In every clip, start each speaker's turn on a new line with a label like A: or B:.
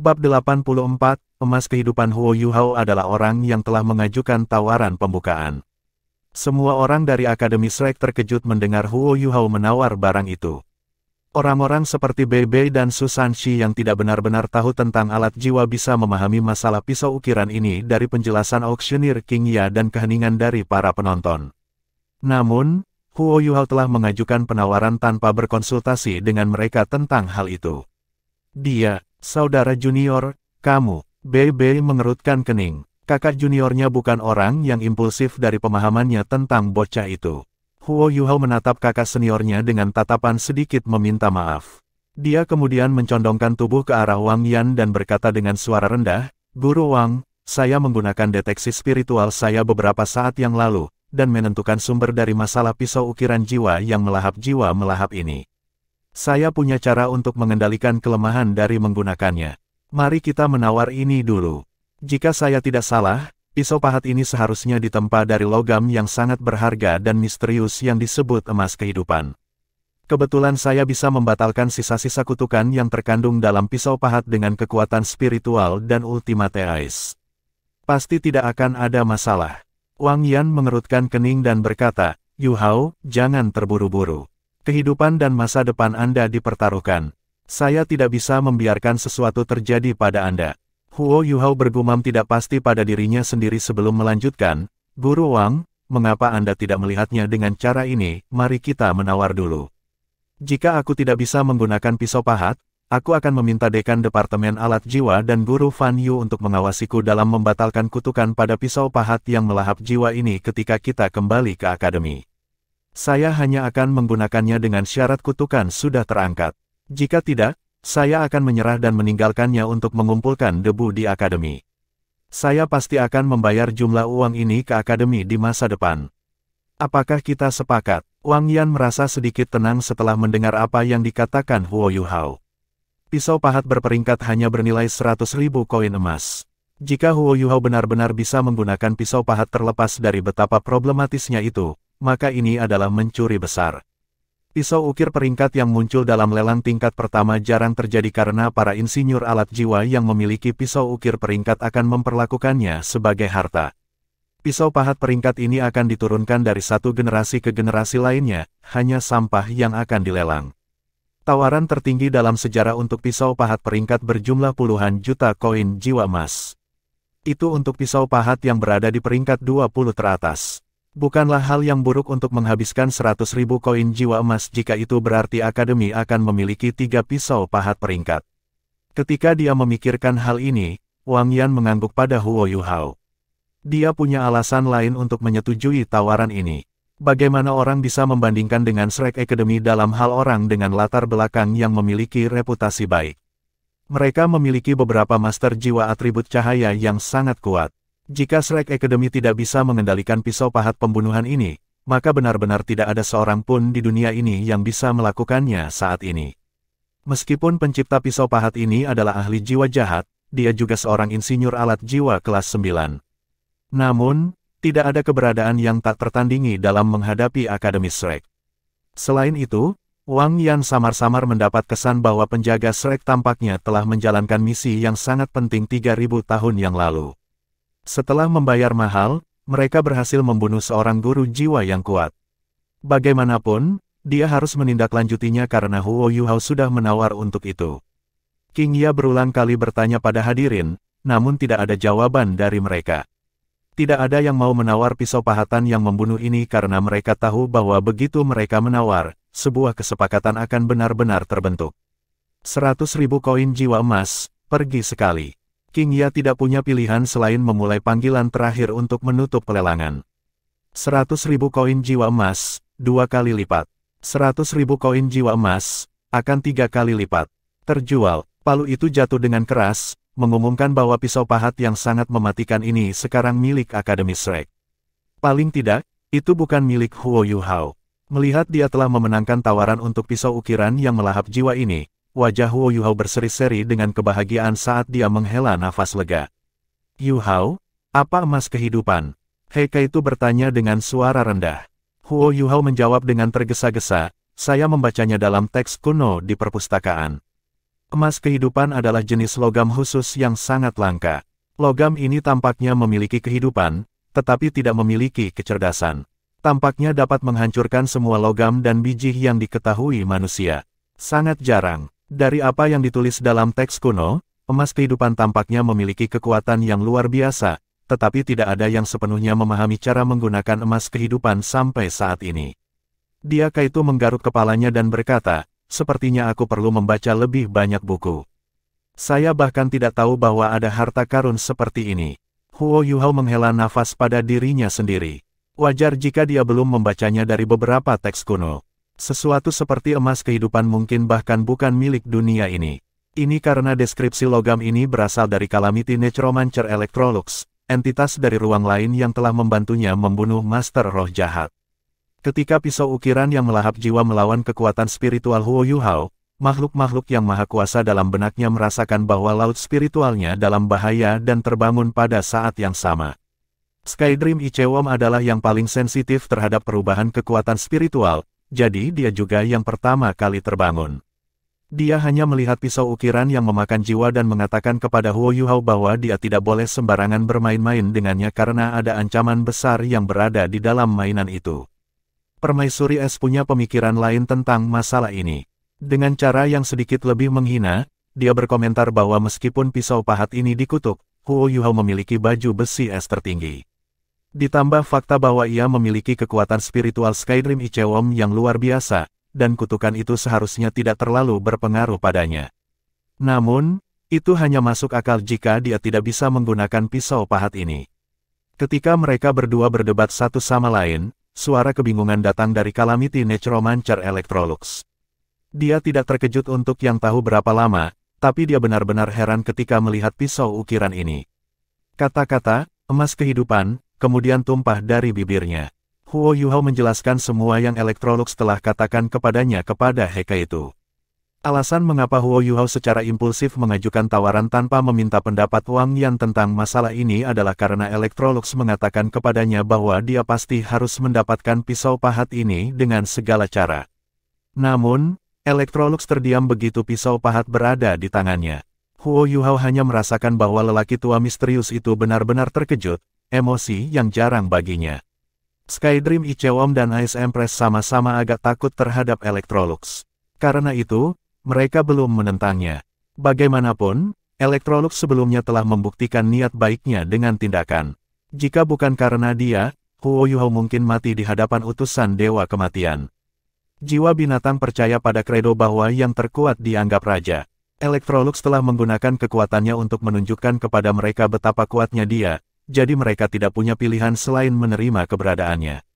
A: Bab 84, Emas Kehidupan. Huo Yuhao adalah orang yang telah mengajukan tawaran pembukaan. Semua orang dari Akademi Shrek terkejut mendengar Huo Yuhao menawar barang itu. Orang-orang seperti Bei Bei dan Su Sanshi yang tidak benar-benar tahu tentang alat jiwa bisa memahami masalah pisau ukiran ini dari penjelasan auksionir King Ya dan keheningan dari para penonton. Namun, Huo Yuhao telah mengajukan penawaran tanpa berkonsultasi dengan mereka tentang hal itu. Dia, saudara junior, kamu. Bei Bei mengerutkan kening. Kakak juniornya bukan orang yang impulsif dari pemahamannya tentang bocah itu. Huo Yuhao menatap kakak seniornya dengan tatapan sedikit meminta maaf. Dia kemudian mencondongkan tubuh ke arah Wang Yan dan berkata dengan suara rendah, "Guru Wang, saya menggunakan deteksi spiritual saya beberapa saat yang lalu, dan menentukan sumber dari masalah pisau ukiran jiwa yang melahap jiwa melahap ini. Saya punya cara untuk mengendalikan kelemahan dari menggunakannya. Mari kita menawar ini dulu. Jika saya tidak salah, pisau pahat ini seharusnya ditempa dari logam yang sangat berharga dan misterius yang disebut emas kehidupan. Kebetulan saya bisa membatalkan sisa-sisa kutukan yang terkandung dalam pisau pahat dengan kekuatan spiritual dan ultimate ice. Pasti tidak akan ada masalah." Wang Yan mengerutkan kening dan berkata, "Yuhao, jangan terburu-buru. Kehidupan dan masa depan Anda dipertaruhkan. Saya tidak bisa membiarkan sesuatu terjadi pada Anda." Huo Yuhao bergumam tidak pasti pada dirinya sendiri sebelum melanjutkan, "Guru Wang, mengapa Anda tidak melihatnya dengan cara ini? Mari kita menawar dulu. Jika aku tidak bisa menggunakan pisau pahat, aku akan meminta dekan Departemen Alat Jiwa dan Guru Fan Yu untuk mengawasiku dalam membatalkan kutukan pada pisau pahat yang melahap jiwa ini ketika kita kembali ke akademi. Saya hanya akan menggunakannya dengan syarat kutukan sudah terangkat. Jika tidak, saya akan menyerah dan meninggalkannya untuk mengumpulkan debu di akademi. Saya pasti akan membayar jumlah uang ini ke akademi di masa depan. Apakah kita sepakat?" Wang Yan merasa sedikit tenang setelah mendengar apa yang dikatakan Huo Yuhao. Pisau pahat berperingkat hanya bernilai 100.000 koin emas. Jika Huo Yuhao benar-benar bisa menggunakan pisau pahat terlepas dari betapa problematisnya itu, maka ini adalah mencuri besar. Pisau ukir peringkat yang muncul dalam lelang tingkat pertama jarang terjadi karena para insinyur alat jiwa yang memiliki pisau ukir peringkat akan memperlakukannya sebagai harta. Pisau pahat peringkat ini akan diturunkan dari satu generasi ke generasi lainnya, hanya sampah yang akan dilelang. Tawaran tertinggi dalam sejarah untuk pisau pahat peringkat berjumlah puluhan juta koin jiwa emas. Itu untuk pisau pahat yang berada di peringkat 20 teratas. Bukanlah hal yang buruk untuk menghabiskan 100.000 koin jiwa emas jika itu berarti akademi akan memiliki 3 pisau pahat peringkat. Ketika dia memikirkan hal ini, Wang Yan mengangguk pada Huo Yuhao. Dia punya alasan lain untuk menyetujui tawaran ini. Bagaimana orang bisa membandingkan dengan Shrek Academy dalam hal orang dengan latar belakang yang memiliki reputasi baik? Mereka memiliki beberapa master jiwa atribut cahaya yang sangat kuat. Jika Shrek Academy tidak bisa mengendalikan pisau pahat pembunuhan ini, maka benar-benar tidak ada seorang pun di dunia ini yang bisa melakukannya saat ini. Meskipun pencipta pisau pahat ini adalah ahli jiwa jahat, dia juga seorang insinyur alat jiwa kelas 9. Namun, tidak ada keberadaan yang tak tertandingi dalam menghadapi Akademi Shrek. Selain itu, Wang Yan samar-samar mendapat kesan bahwa penjaga Shrek tampaknya telah menjalankan misi yang sangat penting 3.000 tahun yang lalu. Setelah membayar mahal, mereka berhasil membunuh seorang guru jiwa yang kuat. Bagaimanapun, dia harus menindaklanjutinya karena Huo Yuhao sudah menawar untuk itu. King Ya berulang kali bertanya pada hadirin, namun tidak ada jawaban dari mereka. Tidak ada yang mau menawar pisau pahatan yang membunuh ini karena mereka tahu bahwa begitu mereka menawar, sebuah kesepakatan akan benar-benar terbentuk. 100.000 koin jiwa emas, pergi sekali. King Ya tidak punya pilihan selain memulai panggilan terakhir untuk menutup pelelangan. 100.000 koin jiwa emas, 2 kali lipat. 100.000 koin jiwa emas, akan 3 kali lipat. Terjual. Palu itu jatuh dengan keras, mengumumkan bahwa pisau pahat yang sangat mematikan ini sekarang milik Akademi Shrek. Paling tidak, itu bukan milik Huo Yuhao. Melihat dia telah memenangkan tawaran untuk pisau ukiran yang melahap jiwa ini, wajah Huo Yuhao berseri-seri dengan kebahagiaan saat dia menghela nafas lega. "Yuhao, apa emas kehidupan?" Heike itu bertanya dengan suara rendah. Huo Yuhao menjawab dengan tergesa-gesa, "Saya membacanya dalam teks kuno di perpustakaan." Emas kehidupan adalah jenis logam khusus yang sangat langka. Logam ini tampaknya memiliki kehidupan, tetapi tidak memiliki kecerdasan. Tampaknya dapat menghancurkan semua logam dan biji yang diketahui manusia. Sangat jarang. Dari apa yang ditulis dalam teks kuno, emas kehidupan tampaknya memiliki kekuatan yang luar biasa, tetapi tidak ada yang sepenuhnya memahami cara menggunakan emas kehidupan sampai saat ini. Dia Kaito menggaruk kepalanya dan berkata, sepertinya aku perlu membaca lebih banyak buku. Saya bahkan tidak tahu bahwa ada harta karun seperti ini. Huo Yuhao menghela nafas pada dirinya sendiri. Wajar jika dia belum membacanya dari beberapa teks kuno. Sesuatu seperti emas kehidupan mungkin bahkan bukan milik dunia ini. Ini karena deskripsi logam ini berasal dari Calamity Necromancer Electrolux, entitas dari ruang lain yang telah membantunya membunuh Master Roh Jahat. Ketika pisau ukiran yang melahap jiwa melawan kekuatan spiritual Huo Yuhao, makhluk-makhluk yang maha kuasa dalam benaknya merasakan bahwa laut spiritualnya dalam bahaya dan terbangun pada saat yang sama. Skydream Ichewom adalah yang paling sensitif terhadap perubahan kekuatan spiritual, jadi dia juga yang pertama kali terbangun. Dia hanya melihat pisau ukiran yang memakan jiwa dan mengatakan kepada Huo Yuhao bahwa dia tidak boleh sembarangan bermain-main dengannya karena ada ancaman besar yang berada di dalam mainan itu. Permaisuri Es punya pemikiran lain tentang masalah ini. Dengan cara yang sedikit lebih menghina, dia berkomentar bahwa meskipun pisau pahat ini dikutuk, Huo Yuhao memiliki baju besi es tertinggi. Ditambah fakta bahwa ia memiliki kekuatan spiritual Skydream Ichewom yang luar biasa, dan kutukan itu seharusnya tidak terlalu berpengaruh padanya. Namun, itu hanya masuk akal jika dia tidak bisa menggunakan pisau pahat ini. Ketika mereka berdua berdebat satu sama lain, suara kebingungan datang dari Calamity Necromancer Electrolux. Dia tidak terkejut untuk yang tahu berapa lama, tapi dia benar-benar heran ketika melihat pisau ukiran ini. Kata-kata, emas kehidupan, kemudian tumpah dari bibirnya. Huo Yuhao menjelaskan semua yang Electrolux telah katakan kepadanya kepada Heka itu. Alasan mengapa Huo Yuhao secara impulsif mengajukan tawaran tanpa meminta pendapat Wang Yan tentang masalah ini adalah karena Electrolux mengatakan kepadanya bahwa dia pasti harus mendapatkan pisau pahat ini dengan segala cara. Namun, Electrolux terdiam begitu pisau pahat berada di tangannya. Huo Yuhao hanya merasakan bahwa lelaki tua misterius itu benar-benar terkejut, emosi yang jarang baginya. Skydream Ichewom dan Ice Empress sama-sama agak takut terhadap Electrolux. Karena itu, mereka belum menentangnya. Bagaimanapun, Electrolux sebelumnya telah membuktikan niat baiknya dengan tindakan. Jika bukan karena dia, Huo Yuhao mungkin mati di hadapan utusan Dewa Kematian. Jiwa binatang percaya pada kredo bahwa yang terkuat dianggap raja. Electrolux telah menggunakan kekuatannya untuk menunjukkan kepada mereka betapa kuatnya dia, jadi mereka tidak punya pilihan selain menerima keberadaannya.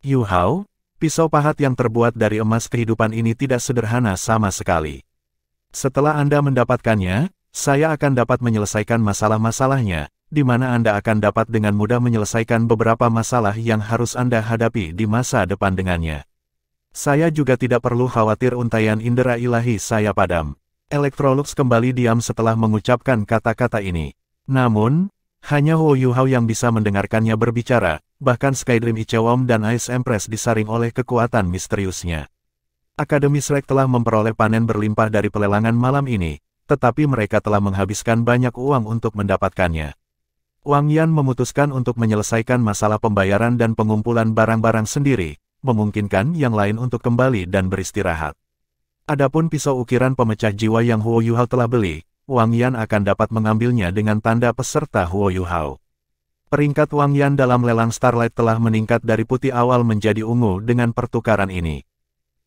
A: Yuhao, pisau pahat yang terbuat dari emas kehidupan ini tidak sederhana sama sekali. Setelah Anda mendapatkannya, saya akan dapat menyelesaikan masalah-masalahnya, di mana Anda akan dapat dengan mudah menyelesaikan beberapa masalah yang harus Anda hadapi di masa depan dengannya. Saya juga tidak perlu khawatir untaian indera ilahi saya padam. Electrolux kembali diam setelah mengucapkan kata-kata ini. Namun, hanya Huo Yuhao yang bisa mendengarkannya berbicara, bahkan Skydream Ichewom dan Ice Empress disaring oleh kekuatan misteriusnya. Akademi Shrek telah memperoleh panen berlimpah dari pelelangan malam ini, tetapi mereka telah menghabiskan banyak uang untuk mendapatkannya. Wang Yan memutuskan untuk menyelesaikan masalah pembayaran dan pengumpulan barang-barang sendiri, memungkinkan yang lain untuk kembali dan beristirahat. Adapun pisau ukiran pemecah jiwa yang Huo Yuhao telah beli, Wang Yan akan dapat mengambilnya dengan tanda peserta Huo Yuhao. Peringkat Wang Yan dalam lelang Starlight telah meningkat dari putih awal menjadi ungu dengan pertukaran ini.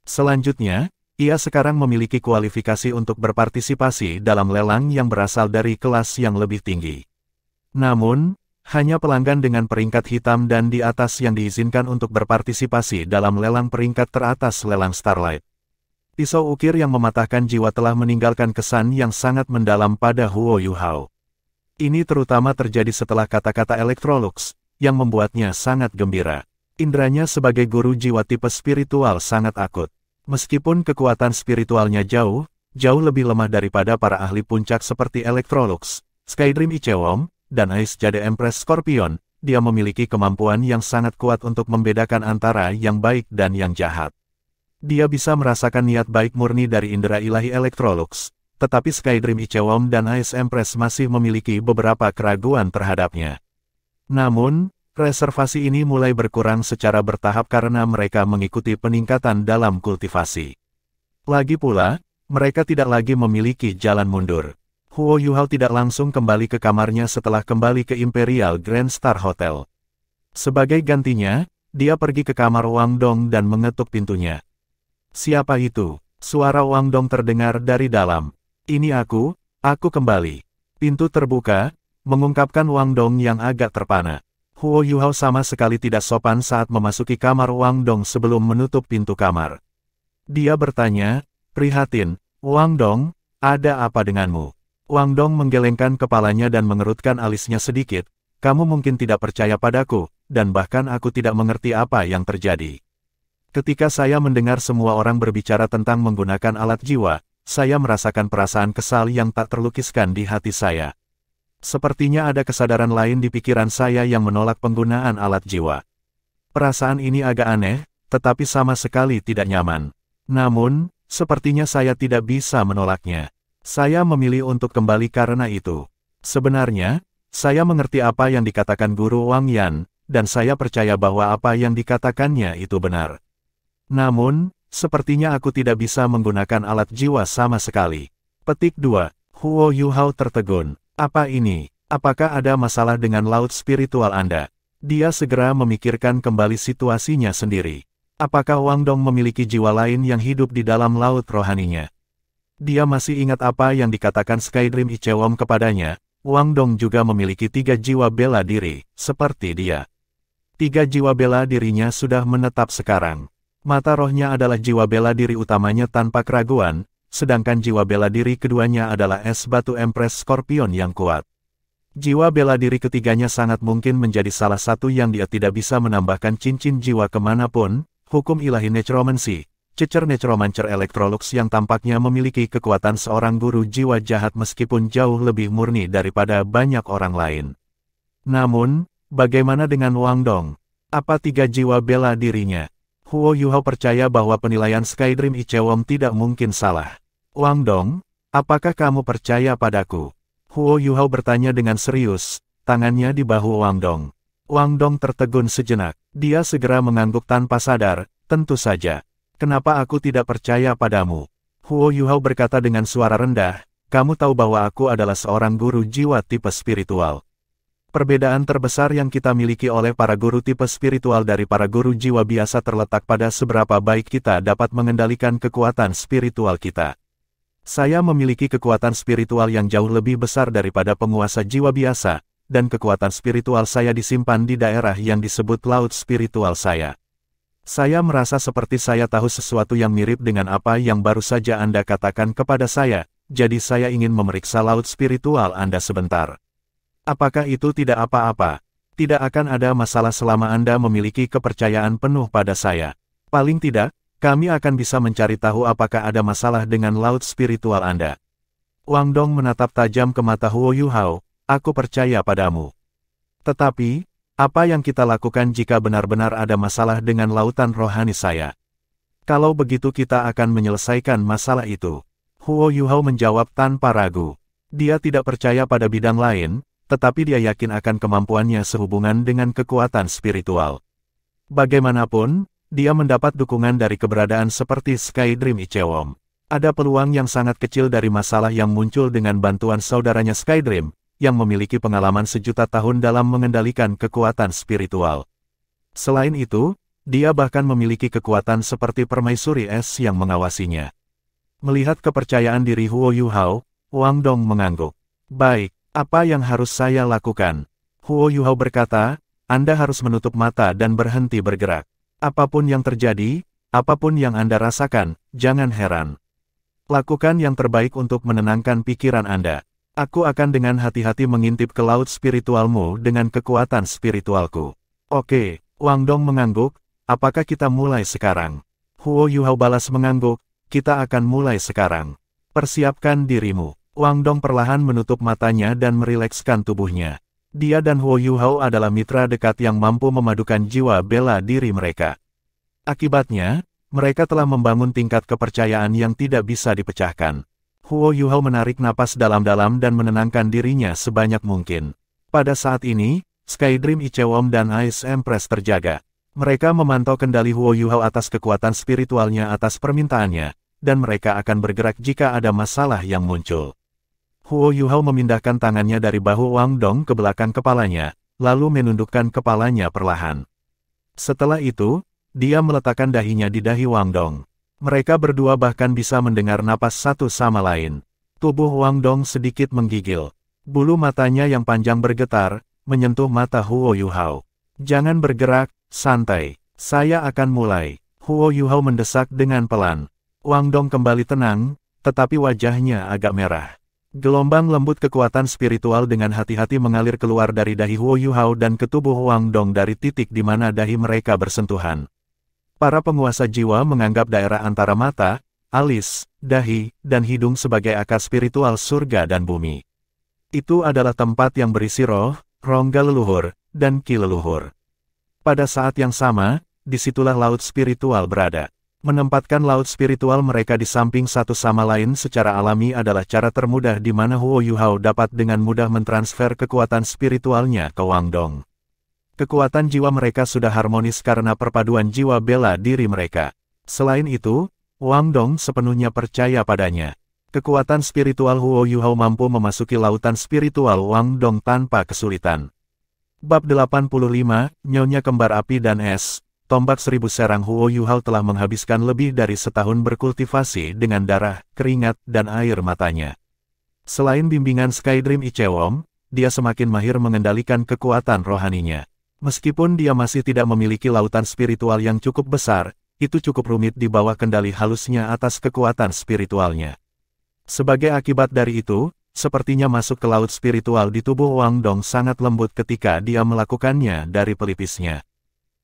A: Selanjutnya, ia sekarang memiliki kualifikasi untuk berpartisipasi dalam lelang yang berasal dari kelas yang lebih tinggi. Namun, hanya pelanggan dengan peringkat hitam dan di atas yang diizinkan untuk berpartisipasi dalam lelang peringkat teratas lelang Starlight. Pisau ukir yang mematahkan jiwa telah meninggalkan kesan yang sangat mendalam pada Huo Yuhao. Ini terutama terjadi setelah kata-kata Electrolux, yang membuatnya sangat gembira. Indranya sebagai guru jiwa tipe spiritual sangat akut. Meskipun kekuatan spiritualnya jauh lebih lemah daripada para ahli puncak seperti Electrolux, Skydream Ichewom, dan Ice Jade Empress Scorpion, dia memiliki kemampuan yang sangat kuat untuk membedakan antara yang baik dan yang jahat. Dia bisa merasakan niat baik murni dari indera ilahi Electrolux, tetapi Skydream Ichewon dan Ice Empress masih memiliki beberapa keraguan terhadapnya. Namun, reservasi ini mulai berkurang secara bertahap karena mereka mengikuti peningkatan dalam kultivasi. Lagi pula, mereka tidak lagi memiliki jalan mundur. Huo Yuhao tidak langsung kembali ke kamarnya setelah kembali ke Imperial Grand Star Hotel. Sebagai gantinya, dia pergi ke kamar Wang Dong dan mengetuk pintunya. "Siapa itu?" Suara Wang Dong terdengar dari dalam. "Ini aku kembali." Pintu terbuka, mengungkapkan Wang Dong yang agak terpana. Huo Yuhao sama sekali tidak sopan saat memasuki kamar Wang Dong sebelum menutup pintu kamar. Dia bertanya, prihatin, "Wang Dong, ada apa denganmu?" Wang Dong menggelengkan kepalanya dan mengerutkan alisnya sedikit. "Kamu mungkin tidak percaya padaku, dan bahkan aku tidak mengerti apa yang terjadi. Ketika saya mendengar semua orang berbicara tentang menggunakan alat jiwa, saya merasakan perasaan kesal yang tak terlukiskan di hati saya. Sepertinya ada kesadaran lain di pikiran saya yang menolak penggunaan alat jiwa. Perasaan ini agak aneh, tetapi sama sekali tidak nyaman. Namun, sepertinya saya tidak bisa menolaknya. Saya memilih untuk kembali karena itu. Sebenarnya, saya mengerti apa yang dikatakan Guru Wang Yan, dan saya percaya bahwa apa yang dikatakannya itu benar. Namun, sepertinya aku tidak bisa menggunakan alat jiwa sama sekali." Petik 2. Huo Yuhao tertegun. "Apa ini? Apakah ada masalah dengan laut spiritual Anda?" Dia segera memikirkan kembali situasinya sendiri. Apakah Wang Dong memiliki jiwa lain yang hidup di dalam laut rohaninya? Dia masih ingat apa yang dikatakan Skydream Ichewon kepadanya. Wang Dong juga memiliki 3 jiwa bela diri, seperti dia. 3 jiwa bela dirinya sudah menetap sekarang. Mata rohnya adalah jiwa bela diri utamanya tanpa keraguan, sedangkan jiwa bela diri keduanya adalah es batu Empress Scorpion yang kuat. Jiwa bela diri ketiganya sangat mungkin menjadi salah satu yang dia tidak bisa menambahkan cincin jiwa kemanapun. Hukum ilahi necromancy, cecer necromancer Electrolux yang tampaknya memiliki kekuatan seorang guru jiwa jahat meskipun jauh lebih murni daripada banyak orang lain. Namun, bagaimana dengan Wang Dong? Apa 3 jiwa bela dirinya? Huo Yuhao percaya bahwa penilaian Skydream Ichewon tidak mungkin salah. "Wang Dong, apakah kamu percaya padaku?" Huo Yuhao bertanya dengan serius, tangannya di bahu Wang Dong. Wang Dong tertegun sejenak. Dia segera mengangguk tanpa sadar, "Tentu saja. Kenapa aku tidak percaya padamu?" Huo Yuhao berkata dengan suara rendah, "Kamu tahu bahwa aku adalah seorang guru jiwa tipe spiritual. Perbedaan terbesar yang kita miliki oleh para guru tipe spiritual dari para guru jiwa biasa terletak pada seberapa baik kita dapat mengendalikan kekuatan spiritual kita. Saya memiliki kekuatan spiritual yang jauh lebih besar daripada penguasa jiwa biasa, dan kekuatan spiritual saya disimpan di daerah yang disebut laut spiritual saya. Saya merasa seperti saya tahu sesuatu yang mirip dengan apa yang baru saja Anda katakan kepada saya, jadi saya ingin memeriksa laut spiritual Anda sebentar. Apakah itu tidak apa-apa? Tidak akan ada masalah selama Anda memiliki kepercayaan penuh pada saya. Paling tidak, kami akan bisa mencari tahu apakah ada masalah dengan laut spiritual Anda." Wang Dong menatap tajam ke mata Huo Yuhao, "Aku percaya padamu. Tetapi, apa yang kita lakukan jika benar-benar ada masalah dengan lautan rohani saya? Kalau begitu kita akan menyelesaikan masalah itu." Huo Yuhao menjawab tanpa ragu. Dia tidak percaya pada bidang lain, tetapi dia yakin akan kemampuannya sehubungan dengan kekuatan spiritual. Bagaimanapun, dia mendapat dukungan dari keberadaan seperti Skydream Ichewon. Ada peluang yang sangat kecil dari masalah yang muncul dengan bantuan saudaranya Skydream, yang memiliki pengalaman sejuta tahun dalam mengendalikan kekuatan spiritual. Selain itu, dia bahkan memiliki kekuatan seperti permaisuri es yang mengawasinya. Melihat kepercayaan diri Huo Yuhao, Wang Dong mengangguk. "Baik. Apa yang harus saya lakukan?" Huo Yuhao berkata, "Anda harus menutup mata dan berhenti bergerak. Apapun yang terjadi, apapun yang Anda rasakan, jangan heran. Lakukan yang terbaik untuk menenangkan pikiran Anda. Aku akan dengan hati-hati mengintip ke laut spiritualmu dengan kekuatan spiritualku." "Oke." Wang Dong mengangguk, "Apakah kita mulai sekarang?" Huo Yuhao balas mengangguk, "Kita akan mulai sekarang. Persiapkan dirimu." Wang Dong perlahan menutup matanya dan merilekskan tubuhnya. Dia dan Huo Yuhao adalah mitra dekat yang mampu memadukan jiwa bela diri mereka. Akibatnya, mereka telah membangun tingkat kepercayaan yang tidak bisa dipecahkan. Huo Yuhao menarik napas dalam-dalam dan menenangkan dirinya sebanyak mungkin. Pada saat ini, Skydream Ichewom dan Ice Empress terjaga. Mereka memantau kendali Huo Yuhao atas kekuatan spiritualnya atas permintaannya, dan mereka akan bergerak jika ada masalah yang muncul. Huo Yuhao memindahkan tangannya dari bahu Wang Dong ke belakang kepalanya, lalu menundukkan kepalanya perlahan. Setelah itu, dia meletakkan dahinya di dahi Wang Dong. Mereka berdua bahkan bisa mendengar napas satu sama lain. Tubuh Wang Dong sedikit menggigil. Bulu matanya yang panjang bergetar, menyentuh mata Huo Yuhao. Jangan bergerak, santai. Saya akan mulai. Huo Yuhao mendesak dengan pelan. Wang Dong kembali tenang, tetapi wajahnya agak merah. Gelombang lembut kekuatan spiritual dengan hati-hati mengalir keluar dari dahi Huo Yuhao dan ke tubuh Wang Dong dari titik di mana dahi mereka bersentuhan. Para penguasa jiwa menganggap daerah antara mata, alis, dahi, dan hidung sebagai akar spiritual surga dan bumi. Itu adalah tempat yang berisi roh, rongga leluhur, dan ki leluhur. Pada saat yang sama, disitulah laut spiritual berada. Menempatkan laut spiritual mereka di samping satu sama lain secara alami adalah cara termudah di mana Huo Yuhao dapat dengan mudah mentransfer kekuatan spiritualnya ke Wang Dong. Kekuatan jiwa mereka sudah harmonis karena perpaduan jiwa bela diri mereka. Selain itu, Wang Dong sepenuhnya percaya padanya. Kekuatan spiritual Huo Yuhao mampu memasuki lautan spiritual Wang Dong tanpa kesulitan. Bab 85, Nyonya Kembar Api dan Es, tombak 1000 serang Huo Yuhao telah menghabiskan lebih dari setahun berkultivasi dengan darah, keringat, dan air matanya. Selain bimbingan Skydream Ichewom, dia semakin mahir mengendalikan kekuatan rohaninya. Meskipun dia masih tidak memiliki lautan spiritual yang cukup besar, itu cukup rumit di bawah kendali halusnya atas kekuatan spiritualnya. Sebagai akibat dari itu, sepertinya masuk ke laut spiritual di tubuh Wang Dong sangat lembut ketika dia melakukannya dari pelipisnya.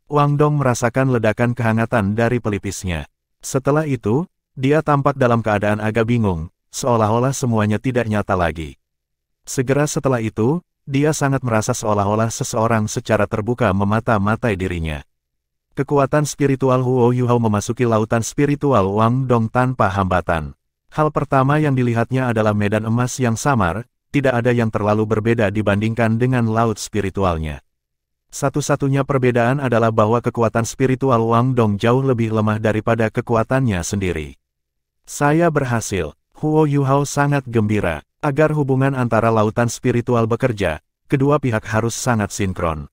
A: Wang Dong merasakan ledakan kehangatan dari pelipisnya. Setelah itu, dia tampak dalam keadaan agak bingung, seolah-olah semuanya tidak nyata lagi. Segera setelah itu, dia sangat merasa seolah-olah seseorang secara terbuka memata-matai dirinya. Kekuatan spiritual Huo Yuhao memasuki lautan spiritual Wang Dong tanpa hambatan. Hal pertama yang dilihatnya adalah medan emas yang samar, tidak ada yang terlalu berbeda dibandingkan dengan laut spiritualnya. Satu-satunya perbedaan adalah bahwa kekuatan spiritual Wang Dong jauh lebih lemah daripada kekuatannya sendiri. Saya berhasil. Huo Yuhao sangat gembira. Agar hubungan antara lautan spiritual bekerja, kedua pihak harus sangat sinkron.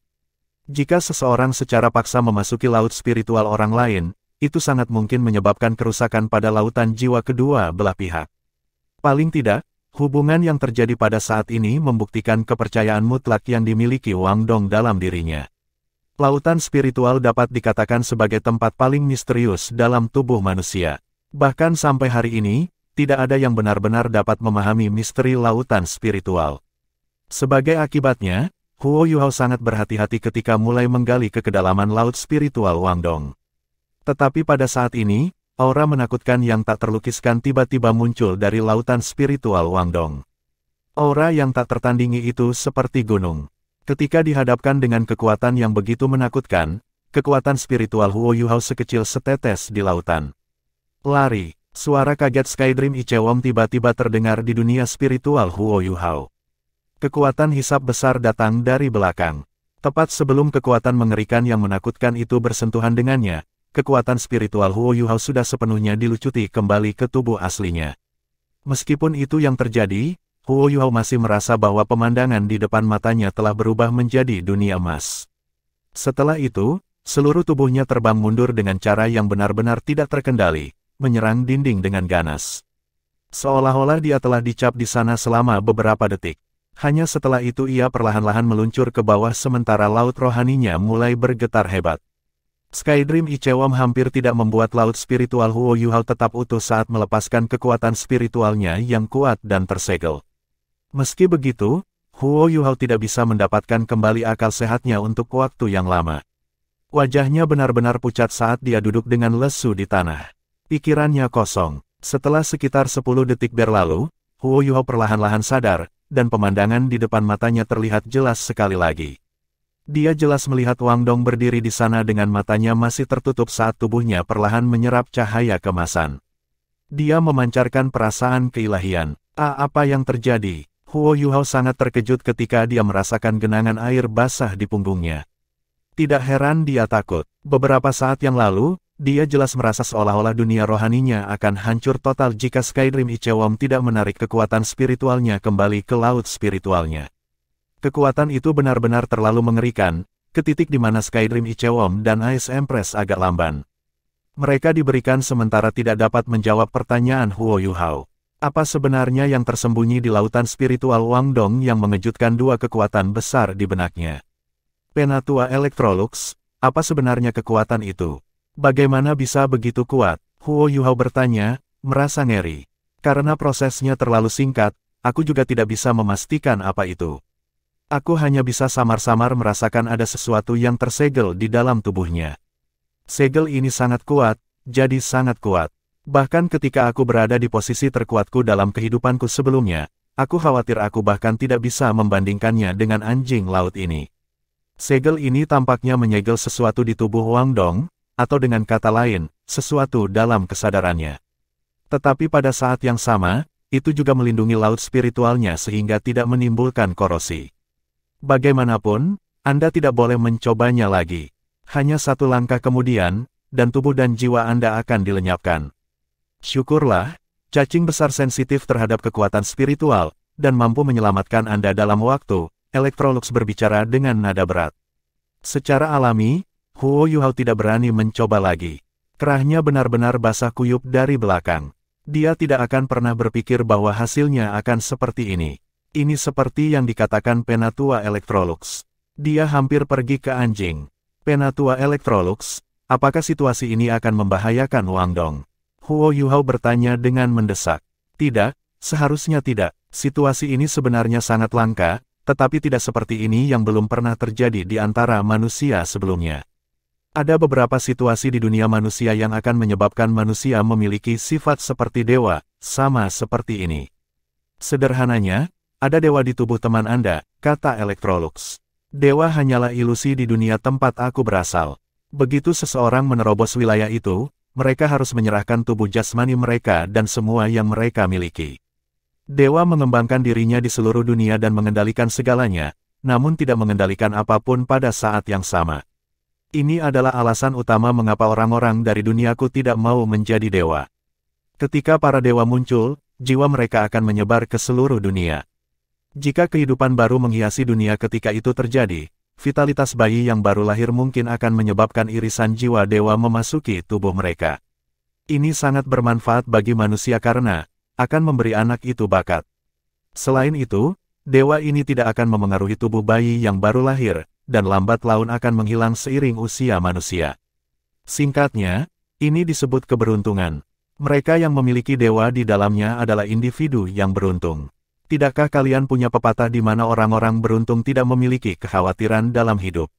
A: Jika seseorang secara paksa memasuki laut spiritual orang lain, itu sangat mungkin menyebabkan kerusakan pada lautan jiwa kedua belah pihak. Paling tidak, hubungan yang terjadi pada saat ini membuktikan kepercayaan mutlak yang dimiliki Wang Dong dalam dirinya. Lautan spiritual dapat dikatakan sebagai tempat paling misterius dalam tubuh manusia. Bahkan sampai hari ini, tidak ada yang benar-benar dapat memahami misteri lautan spiritual. Sebagai akibatnya, Huo Yuhao sangat berhati-hati ketika mulai menggali ke kedalaman laut spiritual Wang Dong. Tetapi pada saat ini, aura menakutkan yang tak terlukiskan tiba-tiba muncul dari lautan spiritual Wang Dong. Aura yang tak tertandingi itu seperti gunung. Ketika dihadapkan dengan kekuatan yang begitu menakutkan, kekuatan spiritual Huo Yuhao sekecil setetes di lautan. Lari. Suara kaget Skydream Ichewom tiba-tiba terdengar di dunia spiritual Huo Yuhao. Kekuatan hisap besar datang dari belakang. Tepat sebelum kekuatan mengerikan yang menakutkan itu bersentuhan dengannya, kekuatan spiritual Huo Yuhao sudah sepenuhnya dilucuti kembali ke tubuh aslinya. Meskipun itu yang terjadi, Huo Yuhao masih merasa bahwa pemandangan di depan matanya telah berubah menjadi dunia emas. Setelah itu, seluruh tubuhnya terbang mundur dengan cara yang benar-benar tidak terkendali, menyerang dinding dengan ganas. Seolah-olah dia telah dicap di sana selama beberapa detik. Hanya setelah itu ia perlahan-lahan meluncur ke bawah sementara laut rohaninya mulai bergetar hebat. Skydream Ichewom hampir tidak membuat laut spiritual Huo Yuhao tetap utuh saat melepaskan kekuatan spiritualnya yang kuat dan tersegel. Meski begitu, Huo Yuhao tidak bisa mendapatkan kembali akal sehatnya untuk waktu yang lama. Wajahnya benar-benar pucat saat dia duduk dengan lesu di tanah. Pikirannya kosong. Setelah sekitar 10 detik berlalu, Huo Yuhao perlahan-lahan sadar, dan pemandangan di depan matanya terlihat jelas sekali lagi. Dia jelas melihat Wang Dong berdiri di sana dengan matanya masih tertutup saat tubuhnya perlahan menyerap cahaya kemasan. Dia memancarkan perasaan keilahian. Apa yang terjadi? Huo Yuhao sangat terkejut ketika dia merasakan genangan air basah di punggungnya. Tidak heran dia takut. Beberapa saat yang lalu, dia jelas merasa seolah-olah dunia rohaninya akan hancur total jika Skydream Ichewon tidak menarik kekuatan spiritualnya kembali ke laut spiritualnya. Kekuatan itu benar-benar terlalu mengerikan, ke titik di mana Skydream Ichewon dan Ice Empress agak lamban. Mereka diberikan sementara tidak dapat menjawab pertanyaan Huo Yuhao. Apa sebenarnya yang tersembunyi di lautan spiritual Wang Dong yang mengejutkan dua kekuatan besar di benaknya? Penatua Electrolux, apa sebenarnya kekuatan itu? Bagaimana bisa begitu kuat? Huo Yuhao bertanya, merasa ngeri. Karena prosesnya terlalu singkat, aku juga tidak bisa memastikan apa itu. Aku hanya bisa samar-samar merasakan ada sesuatu yang tersegel di dalam tubuhnya. Segel ini sangat kuat, jadi sangat kuat. Bahkan ketika aku berada di posisi terkuatku dalam kehidupanku sebelumnya, aku khawatir aku bahkan tidak bisa membandingkannya dengan anjing laut ini. Segel ini tampaknya menyegel sesuatu di tubuh Wang Dong, atau dengan kata lain, sesuatu dalam kesadarannya. Tetapi pada saat yang sama, itu juga melindungi laut spiritualnya sehingga tidak menimbulkan korosi. Bagaimanapun, Anda tidak boleh mencobanya lagi. Hanya satu langkah kemudian, dan tubuh dan jiwa Anda akan dilenyapkan. Syukurlah, cacing besar sensitif terhadap kekuatan spiritual, dan mampu menyelamatkan Anda dalam waktu, Electrolux berbicara dengan nada berat. Secara alami, Huo Yuhao tidak berani mencoba lagi. Kerahnya benar-benar basah kuyup dari belakang. Dia tidak akan pernah berpikir bahwa hasilnya akan seperti ini. Ini seperti yang dikatakan Penatua Electrolux. Dia hampir pergi ke anjing. Penatua Electrolux, apakah situasi ini akan membahayakan Wang Dong? Huo Yuhao bertanya dengan mendesak. Tidak, seharusnya tidak. Situasi ini sebenarnya sangat langka, tetapi tidak seperti ini yang belum pernah terjadi di antara manusia sebelumnya. Ada beberapa situasi di dunia manusia yang akan menyebabkan manusia memiliki sifat seperti dewa, sama seperti ini. Sederhananya, ada dewa di tubuh teman Anda, kata Electrolux. Dewa hanyalah ilusi di dunia tempat aku berasal. Begitu seseorang menerobos wilayah itu, mereka harus menyerahkan tubuh jasmani mereka dan semua yang mereka miliki. Dewa mengembangkan dirinya di seluruh dunia dan mengendalikan segalanya, namun tidak mengendalikan apapun pada saat yang sama. Ini adalah alasan utama mengapa orang-orang dari duniaku tidak mau menjadi dewa. Ketika para dewa muncul, jiwa mereka akan menyebar ke seluruh dunia. Jika kehidupan baru menghiasi dunia ketika itu terjadi, vitalitas bayi yang baru lahir mungkin akan menyebabkan irisan jiwa dewa memasuki tubuh mereka. Ini sangat bermanfaat bagi manusia karena akan memberi anak itu bakat. Selain itu, dewa ini tidak akan memengaruhi tubuh bayi yang baru lahir, dan lambat laun akan menghilang seiring usia manusia. Singkatnya, ini disebut keberuntungan. Mereka yang memiliki dewa di dalamnya adalah individu yang beruntung. Tidakkah kalian punya pepatah di mana orang-orang beruntung tidak memiliki kekhawatiran dalam hidup?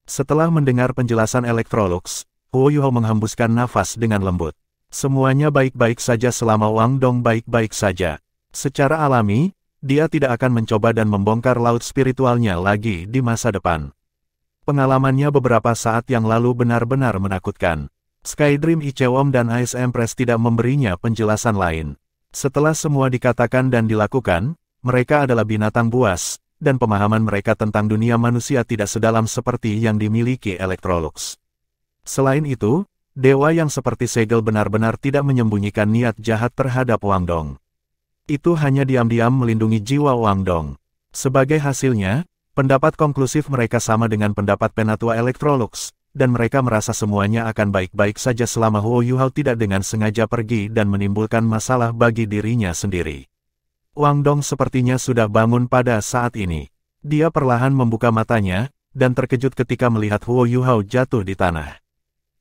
A: Setelah mendengar penjelasan Electrolux, Huo Yuhao menghembuskan nafas dengan lembut. Semuanya baik-baik saja selama Wang Dong baik-baik saja. Secara alami, dia tidak akan mencoba dan membongkar laut spiritualnya lagi di masa depan. Pengalamannya beberapa saat yang lalu benar-benar menakutkan. Skydream Ichewon dan Ice Empress tidak memberinya penjelasan lain. Setelah semua dikatakan dan dilakukan, mereka adalah binatang buas, dan pemahaman mereka tentang dunia manusia tidak sedalam seperti yang dimiliki Electrolux. Selain itu, dewa yang seperti segel benar-benar tidak menyembunyikan niat jahat terhadap Wang Dong. Itu hanya diam-diam melindungi jiwa Wang Dong. Sebagai hasilnya, pendapat konklusif mereka sama dengan pendapat Penatua Electrolux, dan mereka merasa semuanya akan baik-baik saja selama Huo Yuhao tidak dengan sengaja pergi dan menimbulkan masalah bagi dirinya sendiri. Wang Dong sepertinya sudah bangun pada saat ini. Dia perlahan membuka matanya, dan terkejut ketika melihat Huo Yuhao jatuh di tanah.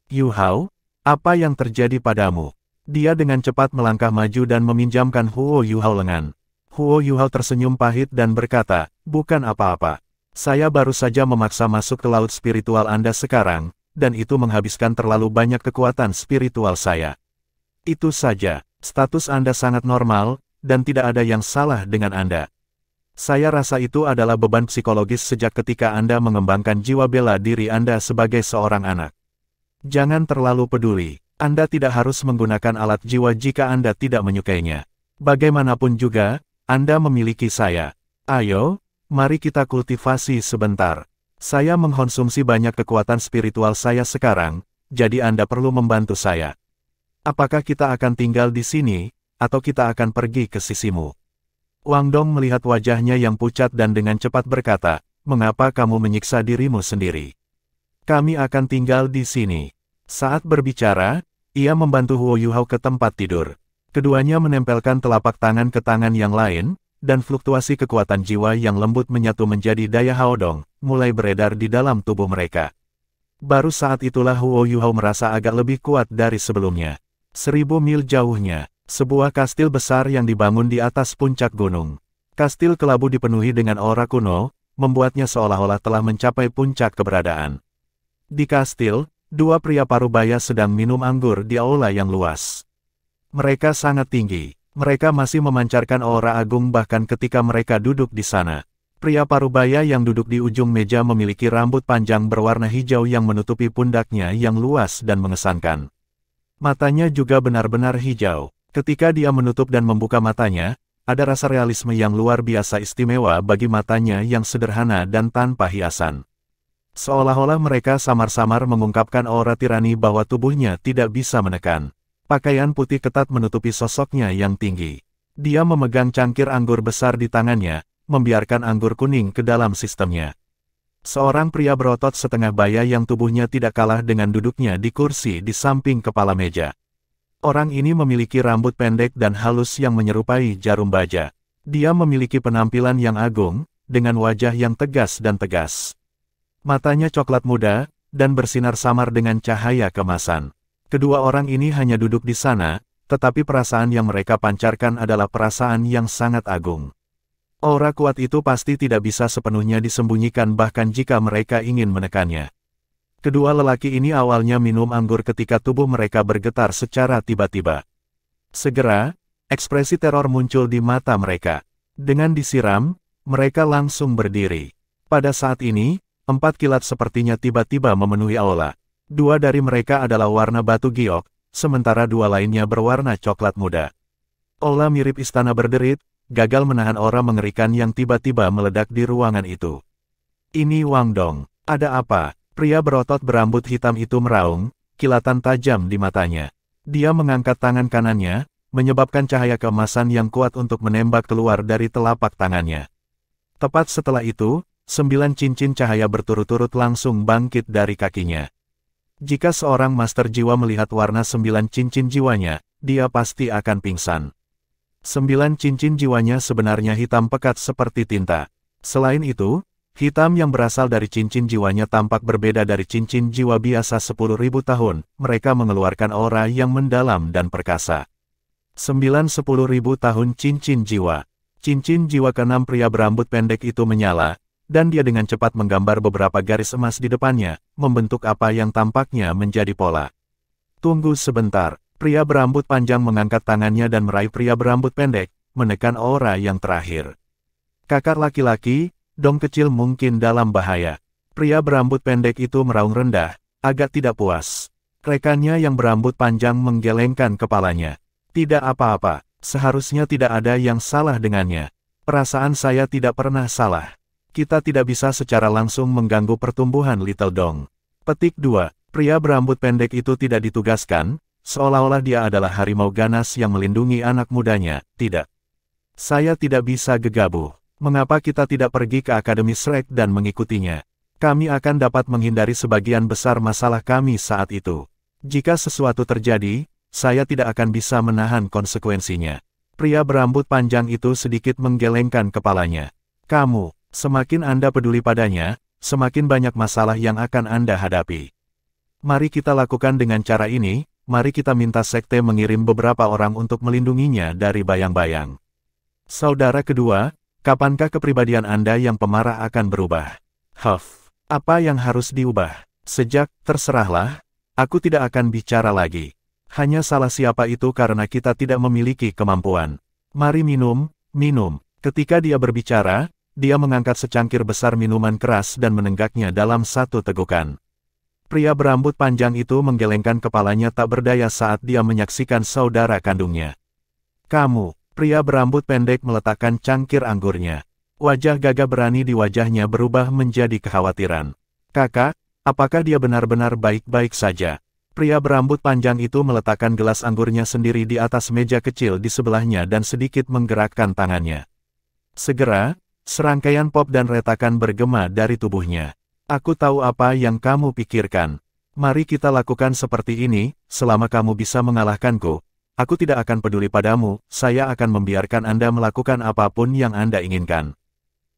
A: Yuhao, apa yang terjadi padamu? Dia dengan cepat melangkah maju dan meminjamkan Huo Yuhao lengan. Huo Yuhao tersenyum pahit dan berkata, bukan apa-apa. Saya baru saja memaksa masuk ke laut spiritual Anda sekarang, dan itu menghabiskan terlalu banyak kekuatan spiritual saya. Itu saja, status Anda sangat normal, dan tidak ada yang salah dengan Anda. Saya rasa itu adalah beban psikologis sejak ketika Anda mengembangkan jiwa bela diri Anda sebagai seorang anak. Jangan terlalu peduli. Anda tidak harus menggunakan alat jiwa jika Anda tidak menyukainya. Bagaimanapun juga, Anda memiliki saya. Ayo, mari kita kultivasi sebentar. Saya mengkonsumsi banyak kekuatan spiritual saya sekarang, jadi Anda perlu membantu saya. Apakah kita akan tinggal di sini, atau kita akan pergi ke sisimu? Wang Dong melihat wajahnya yang pucat dan dengan cepat berkata, mengapa kamu menyiksa dirimu sendiri? Kami akan tinggal di sini. Saat berbicara, ia membantu Huo Yuhao ke tempat tidur. Keduanya menempelkan telapak tangan ke tangan yang lain, dan fluktuasi kekuatan jiwa yang lembut menyatu menjadi daya Haodong, mulai beredar di dalam tubuh mereka. Baru saat itulah Huo Yuhao merasa agak lebih kuat dari sebelumnya. 1000 mil jauhnya, sebuah kastil besar yang dibangun di atas puncak gunung. Kastil kelabu dipenuhi dengan aura kuno, membuatnya seolah-olah telah mencapai puncak keberadaan. Di kastil, dua pria parubaya sedang minum anggur di aula yang luas. Mereka sangat tinggi. Mereka masih memancarkan aura agung bahkan ketika mereka duduk di sana. Pria parubaya yang duduk di ujung meja memiliki rambut panjang berwarna hijau yang menutupi pundaknya yang luas dan mengesankan. Matanya juga benar-benar hijau. Ketika dia menutup dan membuka matanya, ada rasa realisme yang luar biasa istimewa bagi matanya yang sederhana dan tanpa hiasan. Seolah-olah mereka samar-samar mengungkapkan aura tirani bahwa tubuhnya tidak bisa menekan. Pakaian putih ketat menutupi sosoknya yang tinggi. Dia memegang cangkir anggur besar di tangannya, membiarkan anggur kuning ke dalam sistemnya. Seorang pria berotot setengah baya yang tubuhnya tidak kalah dengan duduknya di kursi di samping kepala meja. Orang ini memiliki rambut pendek dan halus yang menyerupai jarum baja. Dia memiliki penampilan yang agung, dengan wajah yang tegas dan tegas. Matanya coklat muda, dan bersinar samar dengan cahaya kemasan. Kedua orang ini hanya duduk di sana, tetapi perasaan yang mereka pancarkan adalah perasaan yang sangat agung. Aura kuat itu pasti tidak bisa sepenuhnya disembunyikan bahkan jika mereka ingin menekannya. Kedua lelaki ini awalnya minum anggur ketika tubuh mereka bergetar secara tiba-tiba. Segera, ekspresi teror muncul di mata mereka. Dengan disiram, mereka langsung berdiri. Pada saat ini, 4 kilat sepertinya tiba-tiba memenuhi aula. 2 dari mereka adalah warna batu giok, sementara 2 lainnya berwarna coklat muda. Aula mirip istana berderit, gagal menahan aura mengerikan yang tiba-tiba meledak di ruangan itu. Ini Wang Dong. Ada apa? Pria berotot berambut hitam itu meraung, kilatan tajam di matanya. Dia mengangkat tangan kanannya, menyebabkan cahaya keemasan yang kuat untuk menembak keluar dari telapak tangannya. Tepat setelah itu, 9 cincin cahaya berturut-turut langsung bangkit dari kakinya. Jika seorang master jiwa melihat warna 9 cincin jiwanya, dia pasti akan pingsan. 9 cincin jiwanya sebenarnya hitam pekat seperti tinta. Selain itu, hitam yang berasal dari cincin jiwanya tampak berbeda dari cincin jiwa biasa 10.000 tahun, mereka mengeluarkan aura yang mendalam dan perkasa. 10.000 tahun cincin jiwa. Cincin jiwa keenam pria berambut pendek itu menyala, dan dia dengan cepat menggambar beberapa garis emas di depannya, membentuk apa yang tampaknya menjadi pola. Tunggu sebentar, pria berambut panjang mengangkat tangannya dan meraih pria berambut pendek, menekan aura yang terakhir. Kakak laki-laki, Dong kecil mungkin dalam bahaya. Pria berambut pendek itu meraung rendah, agak tidak puas. Rekannya yang berambut panjang menggelengkan kepalanya. Tidak apa-apa, seharusnya tidak ada yang salah dengannya. Perasaan saya tidak pernah salah. Kita tidak bisa secara langsung mengganggu pertumbuhan Little Dong. Petik 2. Pria berambut pendek itu tidak ditugaskan, seolah-olah dia adalah harimau ganas yang melindungi anak mudanya. Tidak. Saya tidak bisa gegabah. Mengapa kita tidak pergi ke Akademi Shrek dan mengikutinya? Kami akan dapat menghindari sebagian besar masalah kami saat itu. Jika sesuatu terjadi, saya tidak akan bisa menahan konsekuensinya. Pria berambut panjang itu sedikit menggelengkan kepalanya. Kamu. Semakin Anda peduli padanya, semakin banyak masalah yang akan Anda hadapi. Mari kita lakukan dengan cara ini, mari kita minta sekte mengirim beberapa orang untuk melindunginya dari bayang-bayang. Saudara kedua, kapankah kepribadian Anda yang pemarah akan berubah? Apa yang harus diubah? Terserahlah, aku tidak akan bicara lagi. Hanya salah siapa itu karena kita tidak memiliki kemampuan. Mari minum, minum. Ketika dia berbicara, dia mengangkat secangkir besar minuman keras dan menenggaknya dalam satu tegukan. Pria berambut panjang itu menggelengkan kepalanya tak berdaya saat dia menyaksikan saudara kandungnya. Kamu, pria berambut pendek meletakkan cangkir anggurnya. Wajah gagah berani di wajahnya berubah menjadi kekhawatiran. Kakak, apakah dia benar-benar baik-baik saja? Pria berambut panjang itu meletakkan gelas anggurnya sendiri di atas meja kecil di sebelahnya dan sedikit menggerakkan tangannya. Segera, serangkaian pop dan retakan bergema dari tubuhnya. Aku tahu apa yang kamu pikirkan. Mari kita lakukan seperti ini, selama kamu bisa mengalahkanku. Aku tidak akan peduli padamu, saya akan membiarkan Anda melakukan apapun yang Anda inginkan.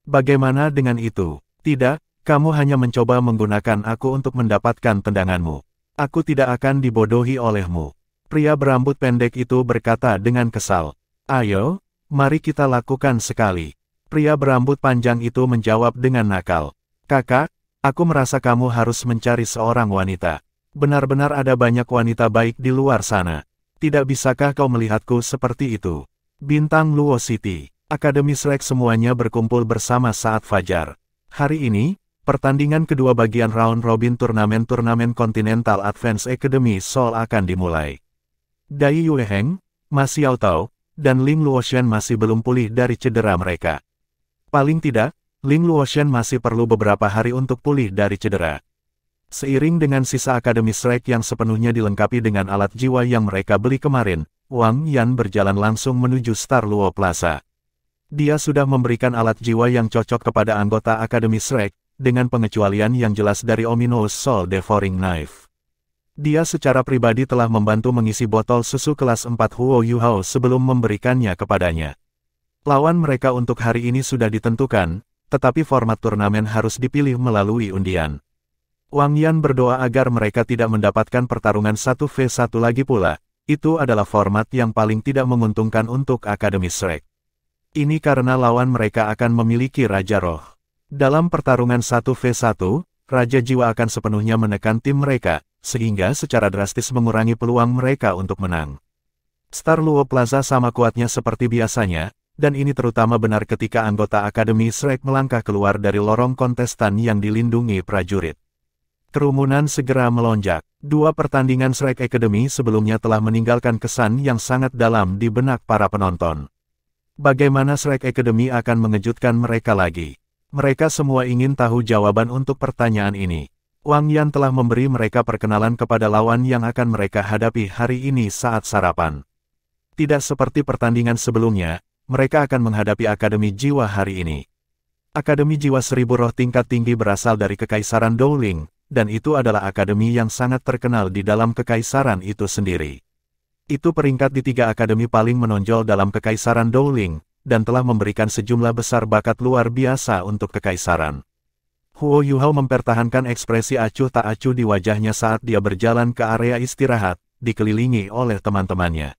A: Bagaimana dengan itu? Tidak, kamu hanya mencoba menggunakan aku untuk mendapatkan tendanganmu. Aku tidak akan dibodohi olehmu. Pria berambut pendek itu berkata dengan kesal. Ayo, mari kita lakukan sekali. Pria berambut panjang itu menjawab dengan nakal. Kakak, aku merasa kamu harus mencari seorang wanita. Benar-benar ada banyak wanita baik di luar sana. Tidak bisakah kau melihatku seperti itu? Bintang Luo City, Akademi Shrek semuanya berkumpul bersama saat fajar. Hari ini, pertandingan kedua bagian round robin turnamen Continental Advance Academy Seoul akan dimulai. Dai Yueheng, Ma Xiaotao, dan Ling Luoshen masih belum pulih dari cedera mereka. Paling tidak, Ling Luoshen masih perlu beberapa hari untuk pulih dari cedera. Seiring dengan sisa Akademi Shrek yang sepenuhnya dilengkapi dengan alat jiwa yang mereka beli kemarin, Wang Yan berjalan langsung menuju Star Luo Plaza. Dia sudah memberikan alat jiwa yang cocok kepada anggota Akademi Shrek, dengan pengecualian yang jelas dari Ominous Soul Devouring Knife. Dia secara pribadi telah membantu mengisi botol susu kelas 4 Huo Yuhao sebelum memberikannya kepadanya. Lawan mereka untuk hari ini sudah ditentukan, tetapi format turnamen harus dipilih melalui undian. Wang Yan berdoa agar mereka tidak mendapatkan pertarungan 1v1 lagi pula. Itu adalah format yang paling tidak menguntungkan untuk Akademi Shrek. Ini karena lawan mereka akan memiliki Raja Roh. Dalam pertarungan 1v1, Raja Jiwa akan sepenuhnya menekan tim mereka, sehingga secara drastis mengurangi peluang mereka untuk menang. Star Luo Plaza sama kuatnya seperti biasanya, dan ini terutama benar ketika anggota Akademi Shrek melangkah keluar dari lorong kontestan yang dilindungi prajurit. Kerumunan segera melonjak. Dua pertandingan Shrek Academy sebelumnya telah meninggalkan kesan yang sangat dalam di benak para penonton. Bagaimana Shrek Academy akan mengejutkan mereka lagi? Mereka semua ingin tahu jawaban untuk pertanyaan ini. Wang Yan telah memberi mereka perkenalan kepada lawan yang akan mereka hadapi hari ini saat sarapan. Tidak seperti pertandingan sebelumnya, mereka akan menghadapi Akademi Jiwa hari ini. Akademi Jiwa Seribu Roh tingkat tinggi berasal dari Kekaisaran Dowling, dan itu adalah akademi yang sangat terkenal di dalam kekaisaran itu sendiri. Itu peringkat di 3 akademi paling menonjol dalam Kekaisaran Dowling, dan telah memberikan sejumlah besar bakat luar biasa untuk kekaisaran. Huo Yuhao mempertahankan ekspresi acuh tak acuh di wajahnya saat dia berjalan ke area istirahat, dikelilingi oleh teman-temannya.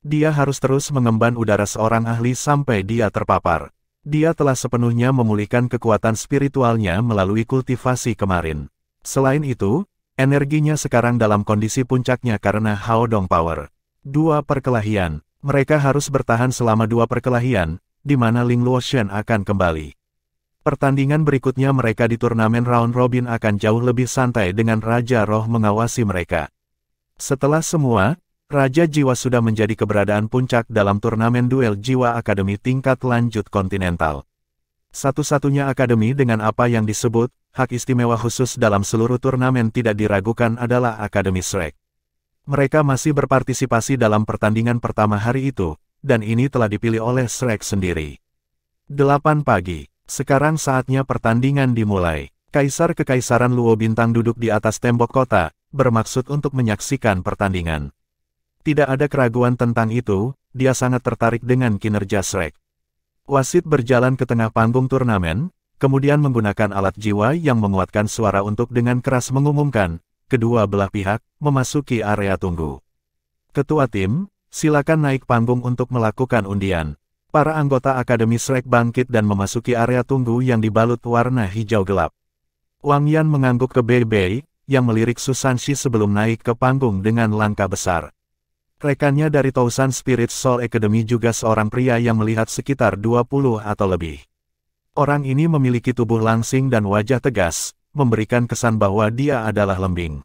A: Dia harus terus mengemban udara seorang ahli sampai dia terpapar. Dia telah sepenuhnya memulihkan kekuatan spiritualnya melalui kultivasi kemarin. Selain itu, energinya sekarang dalam kondisi puncaknya karena Haodong Power. 2 perkelahian. Mereka harus bertahan selama 2 perkelahian, di mana Ling Luoshen akan kembali. Pertandingan berikutnya mereka di turnamen round robin akan jauh lebih santai dengan Raja Roh mengawasi mereka. Setelah semua, Raja Jiwa sudah menjadi keberadaan puncak dalam turnamen duel jiwa akademi tingkat lanjut kontinental. Satu-satunya akademi dengan apa yang disebut hak istimewa khusus dalam seluruh turnamen tidak diragukan adalah Akademi Shrek. Mereka masih berpartisipasi dalam pertandingan pertama hari itu, dan ini telah dipilih oleh Shrek sendiri. 8 pagi. Sekarang saatnya pertandingan dimulai. Kaisar Kekaisaran Luo Bintang duduk di atas tembok kota, bermaksud untuk menyaksikan pertandingan. Tidak ada keraguan tentang itu, dia sangat tertarik dengan kinerja Shrek. Wasit berjalan ke tengah panggung turnamen, kemudian menggunakan alat jiwa yang menguatkan suara untuk dengan keras mengumumkan, kedua belah pihak memasuki area tunggu. Ketua tim, silakan naik panggung untuk melakukan undian. Para anggota Akademi Shrek bangkit dan memasuki area tunggu yang dibalut warna hijau gelap. Wang Yan mengangguk ke Bei Bei, yang melirik Susanshi sebelum naik ke panggung dengan langkah besar. Rekannya dari Tousan Spirit Soul Academy juga seorang pria yang melihat sekitar 20 atau lebih. Orang ini memiliki tubuh langsing dan wajah tegas, memberikan kesan bahwa dia adalah lembing.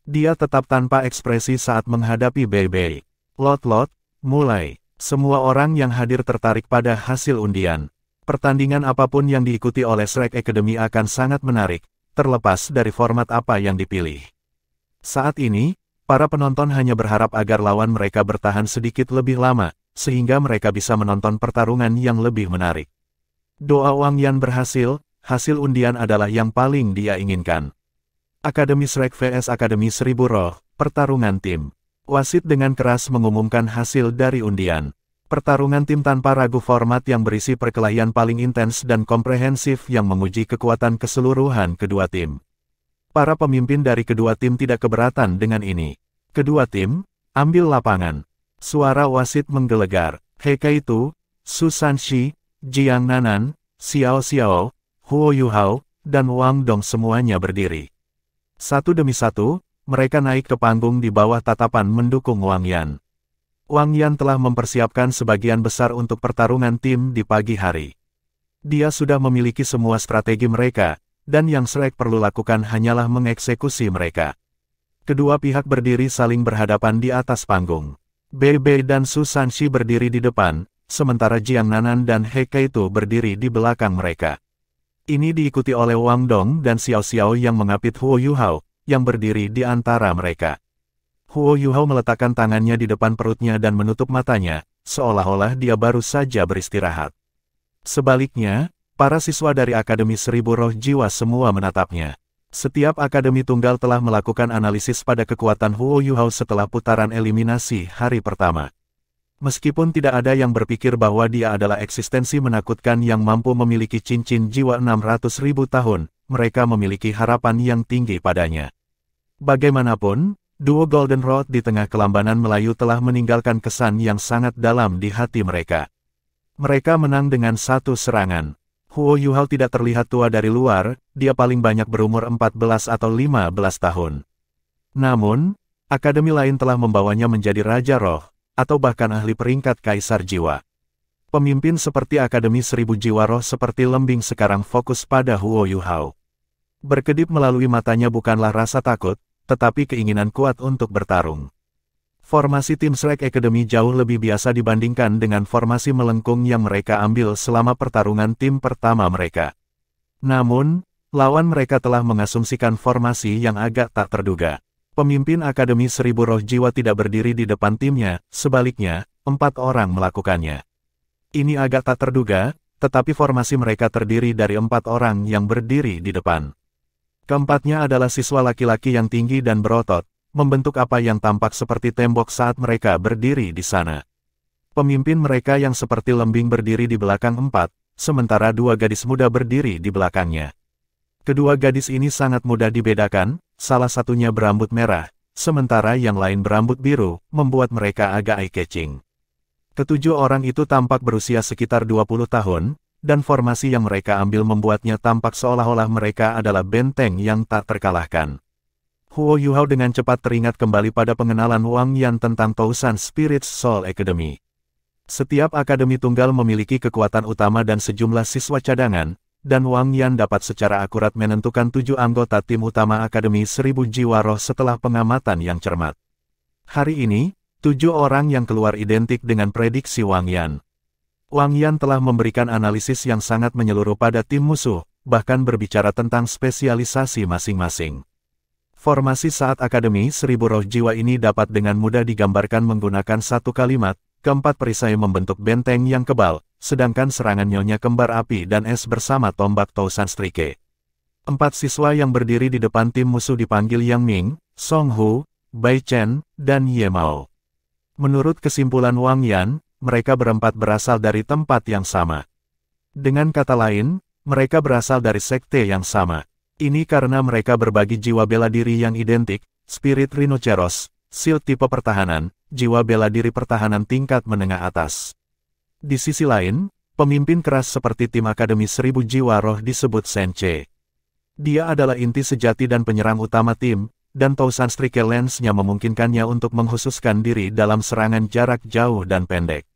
A: Dia tetap tanpa ekspresi saat menghadapi Bei. Lot, mulai. Semua orang yang hadir tertarik pada hasil undian. Pertandingan apapun yang diikuti oleh Shrek Academy akan sangat menarik, terlepas dari format apa yang dipilih. Saat ini, para penonton hanya berharap agar lawan mereka bertahan sedikit lebih lama, sehingga mereka bisa menonton pertarungan yang lebih menarik. Doa Wang Yan berhasil, hasil undian adalah yang paling dia inginkan. Akademi Shrek vs Akademi Seribu Roh, pertarungan tim. Wasit dengan keras mengumumkan hasil dari undian. Pertarungan tim tanpa ragu, format yang berisi perkelahian paling intens dan komprehensif yang menguji kekuatan keseluruhan kedua tim. Para pemimpin dari kedua tim tidak keberatan dengan ini. Kedua tim, ambil lapangan. Suara wasit menggelegar. He Kaitu, Su Sanxi, Jiang Nanan, Xiao Xiao, Huo Yuhao, dan Wang Dong semuanya berdiri. Satu demi satu, mereka naik ke panggung di bawah tatapan mendukung Wang Yan. Wang Yan telah mempersiapkan sebagian besar untuk pertarungan tim di pagi hari. Dia sudah memiliki semua strategi mereka, dan yang Shrek perlu lakukan hanyalah mengeksekusi mereka. Kedua pihak berdiri saling berhadapan di atas panggung. Bei dan Su Sanxi berdiri di depan, sementara Jiang Nanan dan He Kaitu berdiri di belakang mereka. Ini diikuti oleh Wang Dong dan Xiao Xiao yang mengapit Huo Yuhao, yang berdiri di antara mereka. Huo Yuhao meletakkan tangannya di depan perutnya dan menutup matanya, seolah-olah dia baru saja beristirahat. Sebaliknya, para siswa dari Akademi Seribu Roh Jiwa semua menatapnya. Setiap akademi tunggal telah melakukan analisis pada kekuatan Huo Yuhao setelah putaran eliminasi hari pertama. Meskipun tidak ada yang berpikir bahwa dia adalah eksistensi menakutkan yang mampu memiliki cincin jiwa 600.000 tahun, mereka memiliki harapan yang tinggi padanya. Bagaimanapun, duo Golden Road di tengah kelambanan Melayu telah meninggalkan kesan yang sangat dalam di hati mereka. Mereka menang dengan satu serangan. Huo Yuhao tidak terlihat tua dari luar, dia paling banyak berumur 14 atau 15 tahun. Namun, akademi lain telah membawanya menjadi Raja Roh, atau bahkan ahli peringkat Kaisar Jiwa. Pemimpin seperti Akademi Seribu Jiwa Roh seperti lembing sekarang fokus pada Huo Yuhao. Berkedip melalui matanya bukanlah rasa takut, tetapi keinginan kuat untuk bertarung. Formasi tim Shrek Academy jauh lebih biasa dibandingkan dengan formasi melengkung yang mereka ambil selama pertarungan tim pertama mereka. Namun, lawan mereka telah mengasumsikan formasi yang agak tak terduga. Pemimpin Akademi Seribu Roh Jiwa tidak berdiri di depan timnya, sebaliknya, 4 orang melakukannya. Ini agak tak terduga, tetapi formasi mereka terdiri dari 4 orang yang berdiri di depan. Keempatnya adalah siswa laki-laki yang tinggi dan berotot, membentuk apa yang tampak seperti tembok saat mereka berdiri di sana. Pemimpin mereka yang seperti lembing berdiri di belakang 4, sementara 2 gadis muda berdiri di belakangnya. Kedua gadis ini sangat mudah dibedakan, salah satunya berambut merah, sementara yang lain berambut biru, membuat mereka agak eye-catching. Ketujuh orang itu tampak berusia sekitar 20 tahun, dan formasi yang mereka ambil membuatnya tampak seolah-olah mereka adalah benteng yang tak terkalahkan. Huo Yuhao dengan cepat teringat kembali pada pengenalan Wang Yan tentang Tousan Spirit Soul Academy. Setiap akademi tunggal memiliki kekuatan utama dan sejumlah siswa cadangan, dan Wang Yan dapat secara akurat menentukan 7 anggota tim utama Akademi Seribu Jiwa Roh setelah pengamatan yang cermat. Hari ini, 7 orang yang keluar identik dengan prediksi Wang Yan. Wang Yan telah memberikan analisis yang sangat menyeluruh pada tim musuh, bahkan berbicara tentang spesialisasi masing-masing. Formasi saat Akademi Seribu Roh Jiwa ini dapat dengan mudah digambarkan menggunakan satu kalimat. Keempat perisai membentuk benteng yang kebal, sedangkan serangan Nyonya Kembar Api dan Es bersama tombak Tousan Strike. 4 siswa yang berdiri di depan tim musuh dipanggil Yang Ming, Song Hu, Bai Chen, dan Ye Mao. Menurut kesimpulan Wang Yan, mereka berempat berasal dari tempat yang sama. Dengan kata lain, mereka berasal dari sekte yang sama. Ini karena mereka berbagi jiwa bela diri yang identik, Spirit Rhinoceros, Shield tipe pertahanan, jiwa bela diri pertahanan tingkat menengah atas. Di sisi lain, pemimpin keras seperti tim Akademi Seribu Jiwa Roh disebut Senche. Dia adalah inti sejati dan penyerang utama tim, dan Tousan Strike Lens-nya memungkinkannya untuk menghususkan diri dalam serangan jarak jauh dan pendek.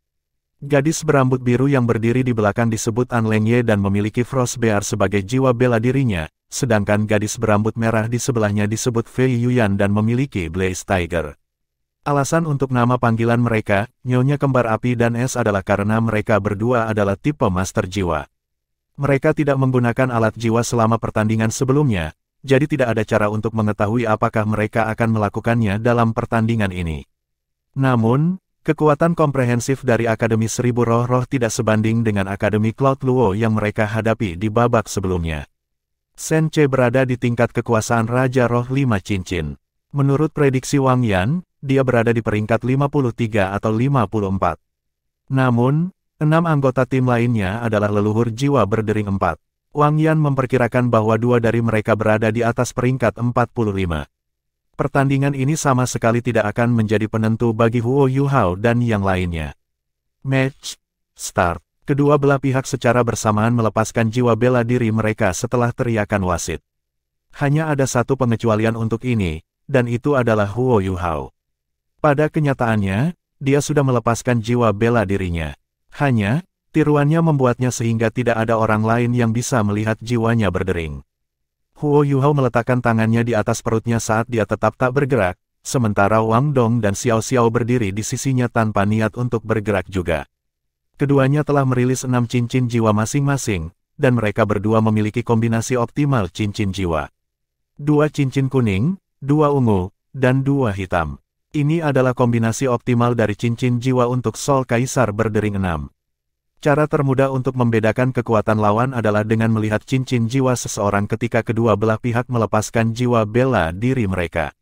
A: Gadis berambut biru yang berdiri di belakang disebut An Lengye dan memiliki Frost Bear sebagai jiwa bela dirinya, sedangkan gadis berambut merah di sebelahnya disebut Fei Yuyan dan memiliki Blaze Tiger. Alasan untuk nama panggilan mereka, Nyonya Kembar Api dan Es adalah karena mereka berdua adalah tipe Master Jiwa. Mereka tidak menggunakan alat jiwa selama pertandingan sebelumnya, jadi tidak ada cara untuk mengetahui apakah mereka akan melakukannya dalam pertandingan ini. Namun, kekuatan komprehensif dari Akademi Seribu Roh-Roh tidak sebanding dengan Akademi Cloud Luo yang mereka hadapi di babak sebelumnya. Shen-Che berada di tingkat kekuasaan Raja Roh 5 Cincin. Menurut prediksi Wang Yan, dia berada di peringkat 53 atau 54. Namun, 6 anggota tim lainnya adalah leluhur jiwa berdering 4. Wang Yan memperkirakan bahwa 2 dari mereka berada di atas peringkat 45. Pertandingan ini sama sekali tidak akan menjadi penentu bagi Huo Yuhao dan yang lainnya. Match start. Kedua belah pihak secara bersamaan melepaskan jiwa bela diri mereka setelah teriakan wasit. Hanya ada satu pengecualian untuk ini, dan itu adalah Huo Yuhao. Pada kenyataannya, dia sudah melepaskan jiwa bela dirinya. Hanya, tiruannya membuatnya sehingga tidak ada orang lain yang bisa melihat jiwanya berdering. Huo Yuhao meletakkan tangannya di atas perutnya saat dia tetap tak bergerak, sementara Wang Dong dan Xiao Xiao berdiri di sisinya tanpa niat untuk bergerak juga. Keduanya telah merilis 6 cincin jiwa masing-masing, dan mereka berdua memiliki kombinasi optimal cincin jiwa. 2 cincin kuning, 2 ungu, dan 2 hitam. Ini adalah kombinasi optimal dari cincin jiwa untuk Sol Kaisar berdering 6. Cara termudah untuk membedakan kekuatan lawan adalah dengan melihat cincin jiwa seseorang ketika kedua belah pihak melepaskan jiwa bela diri mereka.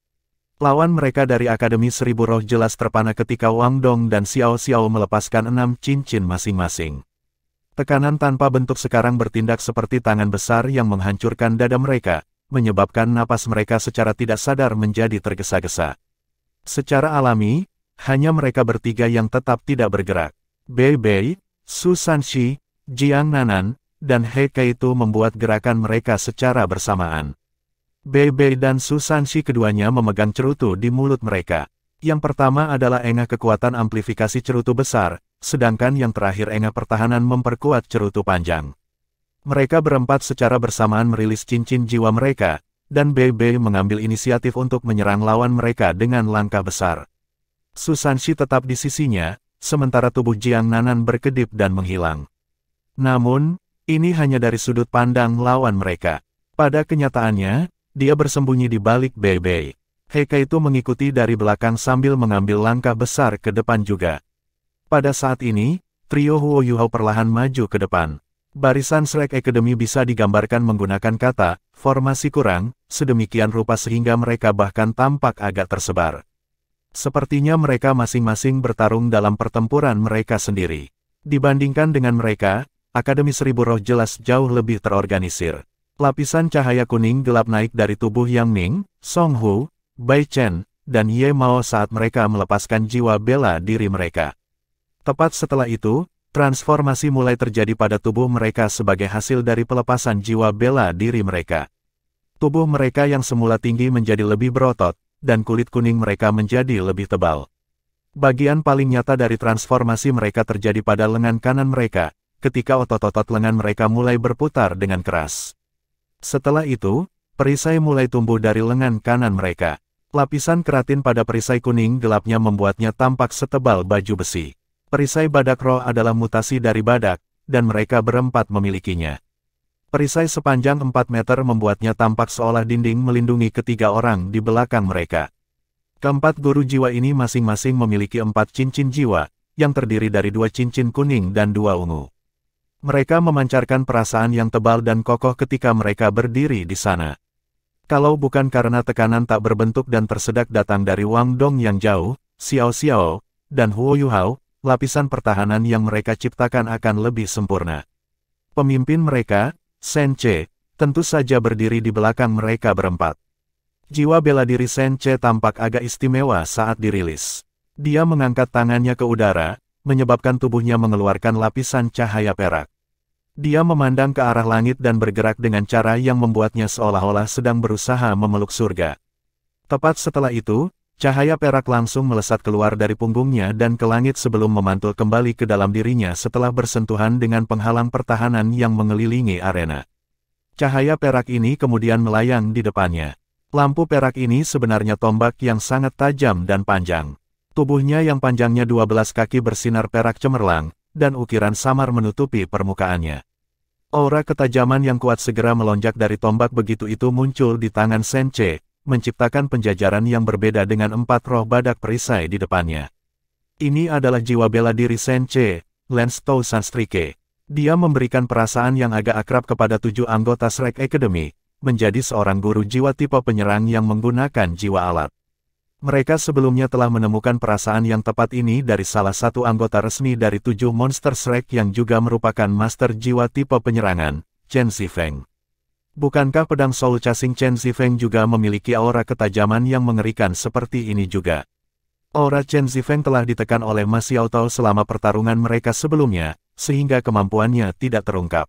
A: Lawan mereka dari Akademi Seribu Roh jelas terpana ketika Wang Dong dan Xiao Xiao melepaskan 6 cincin masing-masing. Tekanan tanpa bentuk sekarang bertindak seperti tangan besar yang menghancurkan dada mereka, menyebabkan napas mereka secara tidak sadar menjadi tergesa-gesa. Secara alami, hanya mereka bertiga yang tetap tidak bergerak. Bei Bei, Su Sanxi, Jiang Nanan, dan He Keitu membuat gerakan mereka secara bersamaan. Bei Bei dan Su Sanxi keduanya memegang cerutu di mulut mereka. Yang pertama adalah engah kekuatan amplifikasi cerutu besar, sedangkan yang terakhir engah pertahanan memperkuat cerutu panjang. Mereka berempat secara bersamaan merilis cincin jiwa mereka, dan Bei Bei mengambil inisiatif untuk menyerang lawan mereka dengan langkah besar. Su Sanxi tetap di sisinya, sementara tubuh Jiang Nanan berkedip dan menghilang. Namun, ini hanya dari sudut pandang lawan mereka. Pada kenyataannya, dia bersembunyi di balik Bei Bei. He Keitu mengikuti dari belakang sambil mengambil langkah besar ke depan juga. Pada saat ini, trio Huo Yuhao perlahan maju ke depan. Barisan Shrek Academy bisa digambarkan menggunakan kata, formasi kurang, sedemikian rupa sehingga mereka bahkan tampak agak tersebar. Sepertinya mereka masing-masing bertarung dalam pertempuran mereka sendiri. Dibandingkan dengan mereka, Akademi Seribu Roh jelas jauh lebih terorganisir. Lapisan cahaya kuning gelap naik dari tubuh Yang Ning, Song Hu, Bai Chen, dan Ye Mao saat mereka melepaskan jiwa bela diri mereka. Tepat setelah itu, transformasi mulai terjadi pada tubuh mereka sebagai hasil dari pelepasan jiwa bela diri mereka. Tubuh mereka yang semula tinggi menjadi lebih berotot, dan kulit kuning mereka menjadi lebih tebal. Bagian paling nyata dari transformasi mereka terjadi pada lengan kanan mereka, ketika otot-otot lengan mereka mulai berputar dengan keras. Setelah itu, perisai mulai tumbuh dari lengan kanan mereka. Lapisan keratin pada perisai kuning gelapnya membuatnya tampak setebal baju besi. Perisai badak roh adalah mutasi dari badak, dan mereka berempat memilikinya. Perisai sepanjang 4 meter membuatnya tampak seolah dinding melindungi ketiga orang di belakang mereka. Keempat guru jiwa ini masing-masing memiliki 4 cincin jiwa, yang terdiri dari 2 cincin kuning dan 2 ungu. Mereka memancarkan perasaan yang tebal dan kokoh ketika mereka berdiri di sana. Kalau bukan karena tekanan tak berbentuk dan tersedak datang dari Wang Dong yang jauh, Xiao Xiao, dan Huo Yuhao, lapisan pertahanan yang mereka ciptakan akan lebih sempurna. Pemimpin mereka, Shen-Che, tentu saja berdiri di belakang mereka berempat. Jiwa bela diri Shen-Che tampak agak istimewa saat dirilis. Dia mengangkat tangannya ke udara, menyebabkan tubuhnya mengeluarkan lapisan cahaya perak. Dia memandang ke arah langit dan bergerak dengan cara yang membuatnya seolah-olah sedang berusaha memeluk surga. Tepat setelah itu, cahaya perak langsung melesat keluar dari punggungnya dan ke langit sebelum memantul kembali ke dalam dirinya setelah bersentuhan dengan penghalang pertahanan yang mengelilingi arena. Cahaya perak ini kemudian melayang di depannya. Lampu perak ini sebenarnya tombak yang sangat tajam dan panjang. Tubuhnya yang panjangnya 12 kaki bersinar perak cemerlang, dan ukiran samar menutupi permukaannya. Aura ketajaman yang kuat segera melonjak dari tombak begitu itu muncul di tangan Sence, menciptakan penjajaran yang berbeda dengan 4 roh badak perisai di depannya. Ini adalah jiwa bela diri Sence, Lance Tousanstrike. Dia memberikan perasaan yang agak akrab kepada 7 anggota Shrek Academy, menjadi seorang guru jiwa tipe penyerang yang menggunakan jiwa alat. Mereka sebelumnya telah menemukan perasaan yang tepat ini dari salah satu anggota resmi dari 7 monster Shrek yang juga merupakan master jiwa tipe penyerangan, Chen Zifeng. Bukankah pedang Soul Chasing Chen Zifeng juga memiliki aura ketajaman yang mengerikan seperti ini juga? Aura Chen Zifeng telah ditekan oleh Ma Xiaotao selama pertarungan mereka sebelumnya, sehingga kemampuannya tidak terungkap.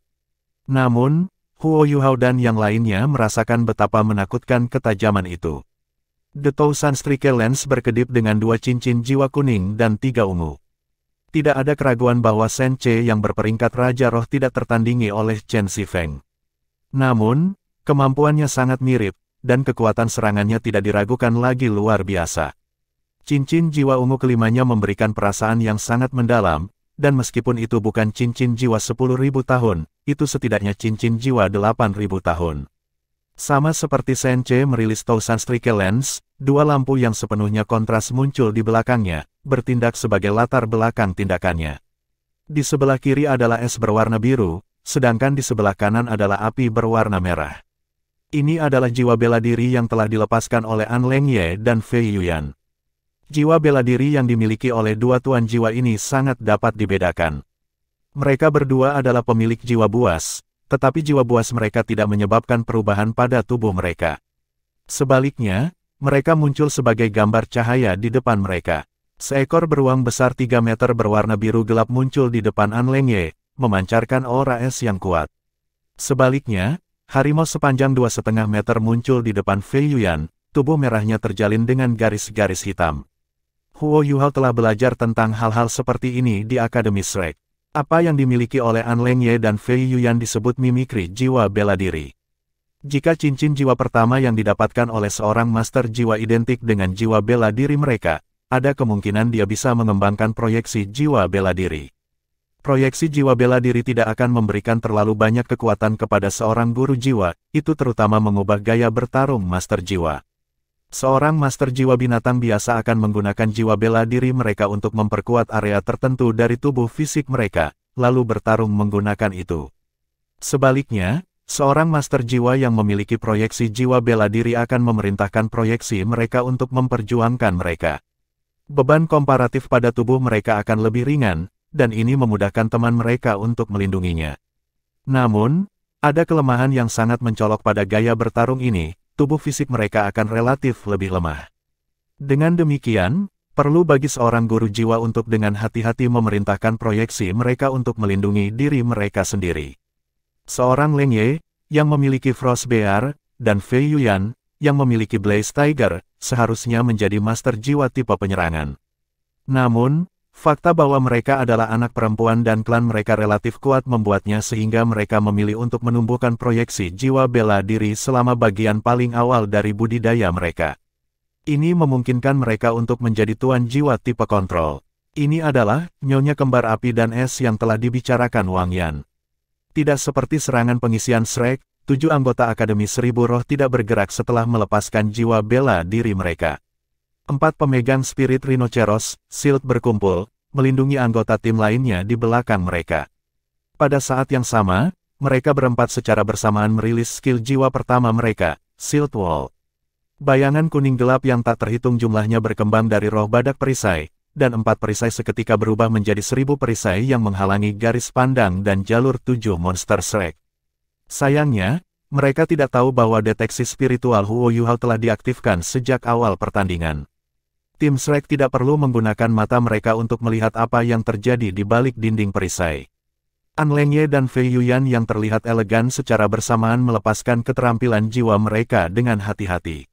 A: Namun, Huo Yuhao dan yang lainnya merasakan betapa menakutkan ketajaman itu. The Tousanstrike Lens berkedip dengan 2 cincin jiwa kuning dan 3 ungu. Tidak ada keraguan bahwa Sence yang berperingkat Raja Roh tidak tertandingi oleh Chen Zifeng. Namun, kemampuannya sangat mirip, dan kekuatan serangannya tidak diragukan lagi luar biasa. Cincin jiwa ungu kelimanya memberikan perasaan yang sangat mendalam, dan meskipun itu bukan cincin jiwa 10.000 tahun, itu setidaknya cincin jiwa 8.000 tahun. Sama seperti Sence merilis Tousanstrike Lens, 2 lampu yang sepenuhnya kontras muncul di belakangnya, bertindak sebagai latar belakang tindakannya. Di sebelah kiri adalah es berwarna biru, sedangkan di sebelah kanan adalah api berwarna merah. Ini adalah jiwa bela diri yang telah dilepaskan oleh An Lengye dan Fei Yuyan. Jiwa bela diri yang dimiliki oleh 2 tuan jiwa ini sangat dapat dibedakan. Mereka berdua adalah pemilik jiwa buas, tetapi jiwa buas mereka tidak menyebabkan perubahan pada tubuh mereka. Sebaliknya, mereka muncul sebagai gambar cahaya di depan mereka. Seekor beruang besar 3 meter berwarna biru gelap muncul di depan An Lengye, memancarkan aura es yang kuat. Sebaliknya, harimau sepanjang 2,5 meter muncul di depan Fei Yuyan, tubuh merahnya terjalin dengan garis-garis hitam. Huo Yuhao telah belajar tentang hal-hal seperti ini di Akademi Shrek. Apa yang dimiliki oleh An Lengye dan Fei Yuyan disebut mimikri jiwa bela diri. Jika cincin jiwa pertama yang didapatkan oleh seorang master jiwa identik dengan jiwa bela diri mereka, ada kemungkinan dia bisa mengembangkan proyeksi jiwa bela diri. Proyeksi jiwa bela diri tidak akan memberikan terlalu banyak kekuatan kepada seorang guru jiwa, itu terutama mengubah gaya bertarung master jiwa. Seorang master jiwa binatang biasa akan menggunakan jiwa bela diri mereka untuk memperkuat area tertentu dari tubuh fisik mereka, lalu bertarung menggunakan itu. Sebaliknya, seorang master jiwa yang memiliki proyeksi jiwa bela diri akan memerintahkan proyeksi mereka untuk memperjuangkan mereka. Beban komparatif pada tubuh mereka akan lebih ringan, dan ini memudahkan teman mereka untuk melindunginya. Namun, ada kelemahan yang sangat mencolok pada gaya bertarung ini. Tubuh fisik mereka akan relatif lebih lemah. Dengan demikian, perlu bagi seorang guru jiwa untuk dengan hati-hati memerintahkan proyeksi mereka untuk melindungi diri mereka sendiri. Seorang Lengye, yang memiliki Frost Bear, dan Fei Yuyan, yang memiliki Blaze Tiger, seharusnya menjadi master jiwa tipe penyerangan. Namun, fakta bahwa mereka adalah anak perempuan dan klan mereka relatif kuat membuatnya sehingga mereka memilih untuk menumbuhkan proyeksi jiwa bela diri selama bagian paling awal dari budidaya mereka. Ini memungkinkan mereka untuk menjadi tuan jiwa tipe kontrol. Ini adalah nyonya kembar api dan es yang telah dibicarakan Wang Yan. Tidak seperti serangan pengisian Shrek, 7 anggota Akademi 1000 Roh tidak bergerak setelah melepaskan jiwa bela diri mereka. 4 pemegang spirit rhinoceros, Shield berkumpul, melindungi anggota tim lainnya di belakang mereka. Pada saat yang sama, mereka berempat secara bersamaan merilis skill jiwa pertama mereka, Shield Wall. Bayangan kuning gelap yang tak terhitung jumlahnya berkembang dari roh badak perisai, dan 4 perisai seketika berubah menjadi 1000 perisai yang menghalangi garis pandang dan jalur 7 monster Shrek. Sayangnya, mereka tidak tahu bahwa deteksi spiritual Huo Yuhao telah diaktifkan sejak awal pertandingan. Tim Shrek tidak perlu menggunakan mata mereka untuk melihat apa yang terjadi di balik dinding perisai. An Lengye dan Fei Yuyan yang terlihat elegan secara bersamaan melepaskan keterampilan jiwa mereka dengan hati-hati.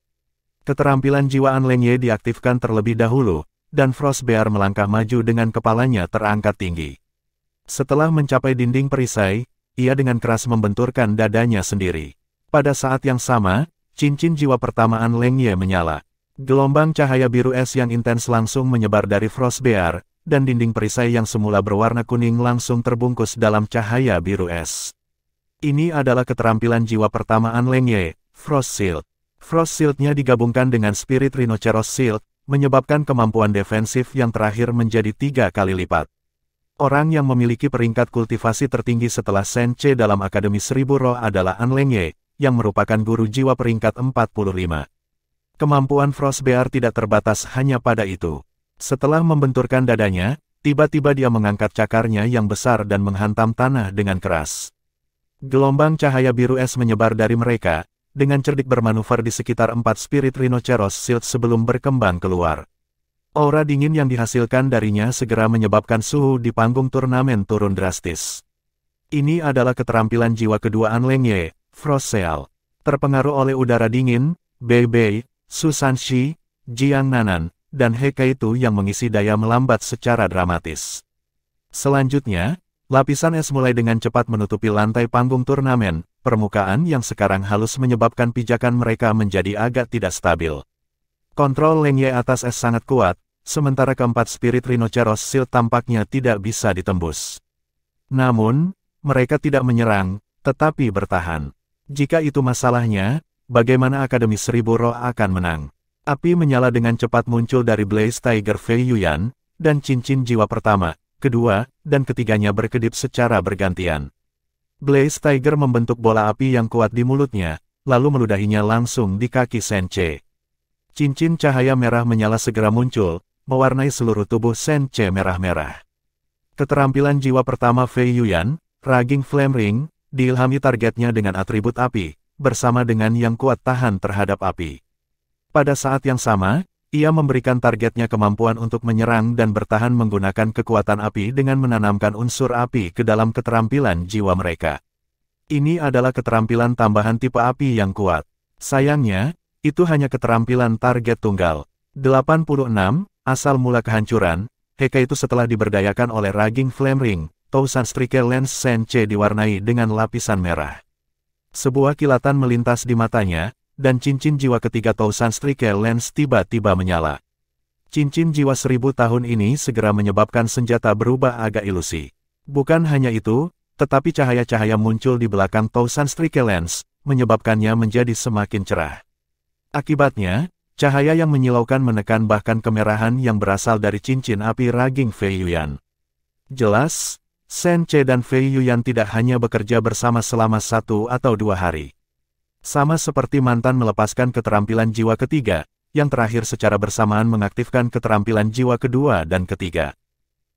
A: Keterampilan jiwa An Lengye diaktifkan terlebih dahulu, dan Frost Bear melangkah maju dengan kepalanya terangkat tinggi. Setelah mencapai dinding perisai, ia dengan keras membenturkan dadanya sendiri. Pada saat yang sama, cincin jiwa pertamaan Leng Ye menyala. Gelombang cahaya biru es yang intens langsung menyebar dari Frostbear, dan dinding perisai yang semula berwarna kuning langsung terbungkus dalam cahaya biru es. Ini adalah keterampilan jiwa pertamaan Leng Ye, Frost Shield. Frost Shield-nya digabungkan dengan Spirit Rhinoceros Shield, menyebabkan kemampuan defensif yang terakhir menjadi 3 kali lipat. Orang yang memiliki peringkat kultivasi tertinggi setelah Shen-Ce dalam Akademi Seribu Roh adalah An Leng Ye, yang merupakan guru jiwa peringkat 45. Kemampuan Frostbear tidak terbatas hanya pada itu. Setelah membenturkan dadanya, tiba-tiba dia mengangkat cakarnya yang besar dan menghantam tanah dengan keras. Gelombang cahaya biru es menyebar dari mereka, dengan cerdik bermanuver di sekitar 4 Spirit Rhinoceros Shield sebelum berkembang keluar. Aura dingin yang dihasilkan darinya segera menyebabkan suhu di panggung turnamen turun drastis. Ini adalah keterampilan jiwa kedua An Leng Ye, Frost Seal. Terpengaruh oleh udara dingin, Bei Bei, Su Sanxi, Jiang Nanan, dan He Kaitu yang mengisi daya melambat secara dramatis. Selanjutnya, lapisan es mulai dengan cepat menutupi lantai panggung turnamen, permukaan yang sekarang halus menyebabkan pijakan mereka menjadi agak tidak stabil. Kontrol Leng Ye atas es sangat kuat, sementara keempat Spirit Rhinoceros Shield tampaknya tidak bisa ditembus. Namun, mereka tidak menyerang, tetapi bertahan. Jika itu masalahnya, bagaimana Akademi Seribu Roh akan menang? Api menyala dengan cepat muncul dari Blaze Tiger Fei Yuyan, dan cincin jiwa pertama, kedua, dan ketiganya berkedip secara bergantian. Blaze Tiger membentuk bola api yang kuat di mulutnya, lalu meludahinya langsung di kaki Shen-Ce. Cincin cahaya merah menyala segera muncul, mewarnai seluruh tubuh Shen-Ce merah-merah. Keterampilan jiwa pertama Fei Yuyan, Raging Flame Ring, diilhami targetnya dengan atribut api, bersama dengan yang kuat tahan terhadap api. Pada saat yang sama, ia memberikan targetnya kemampuan untuk menyerang dan bertahan menggunakan kekuatan api dengan menanamkan unsur api ke dalam keterampilan jiwa mereka. Ini adalah keterampilan tambahan tipe api yang kuat. Sayangnya, itu hanya keterampilan target tunggal. 86, asal mula kehancuran, Heka itu setelah diberdayakan oleh Raging Flame Ring, Tousan Strike Lens Shen-Ce diwarnai dengan lapisan merah. Sebuah kilatan melintas di matanya, dan cincin jiwa ketiga Tousan Strike Lens tiba-tiba menyala. Cincin jiwa 1000 tahun ini segera menyebabkan senjata berubah agak ilusi. Bukan hanya itu, tetapi cahaya-cahaya muncul di belakang Tousan Strike Lens, menyebabkannya menjadi semakin cerah. Akibatnya, cahaya yang menyilaukan menekan bahkan kemerahan yang berasal dari cincin api Raging Fei Yuyan. Jelas, Shen-Ce dan Fei Yuyan tidak hanya bekerja bersama selama 1 atau 2 hari. Sama seperti mantan melepaskan keterampilan jiwa ketiga, yang terakhir secara bersamaan mengaktifkan keterampilan jiwa kedua dan ketiga.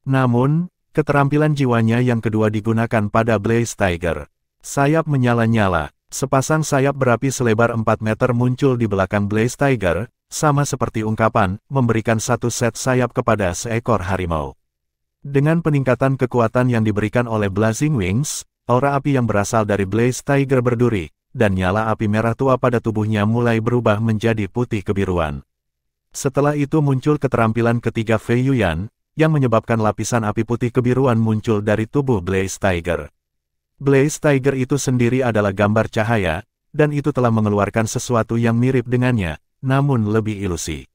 A: Namun, keterampilan jiwanya yang kedua digunakan pada Blaze Tiger. Sayap menyala-nyala. Sepasang sayap berapi selebar 4 meter muncul di belakang Blaze Tiger, sama seperti ungkapan, memberikan satu set sayap kepada seekor harimau. Dengan peningkatan kekuatan yang diberikan oleh Blazing Wings, aura api yang berasal dari Blaze Tiger berduri, dan nyala api merah tua pada tubuhnya mulai berubah menjadi putih kebiruan. Setelah itu muncul keterampilan ketiga Fei Yuyan, yang menyebabkan lapisan api putih kebiruan muncul dari tubuh Blaze Tiger. Blaze Tiger itu sendiri adalah gambar cahaya, dan itu telah mengeluarkan sesuatu yang mirip dengannya, namun lebih ilusi.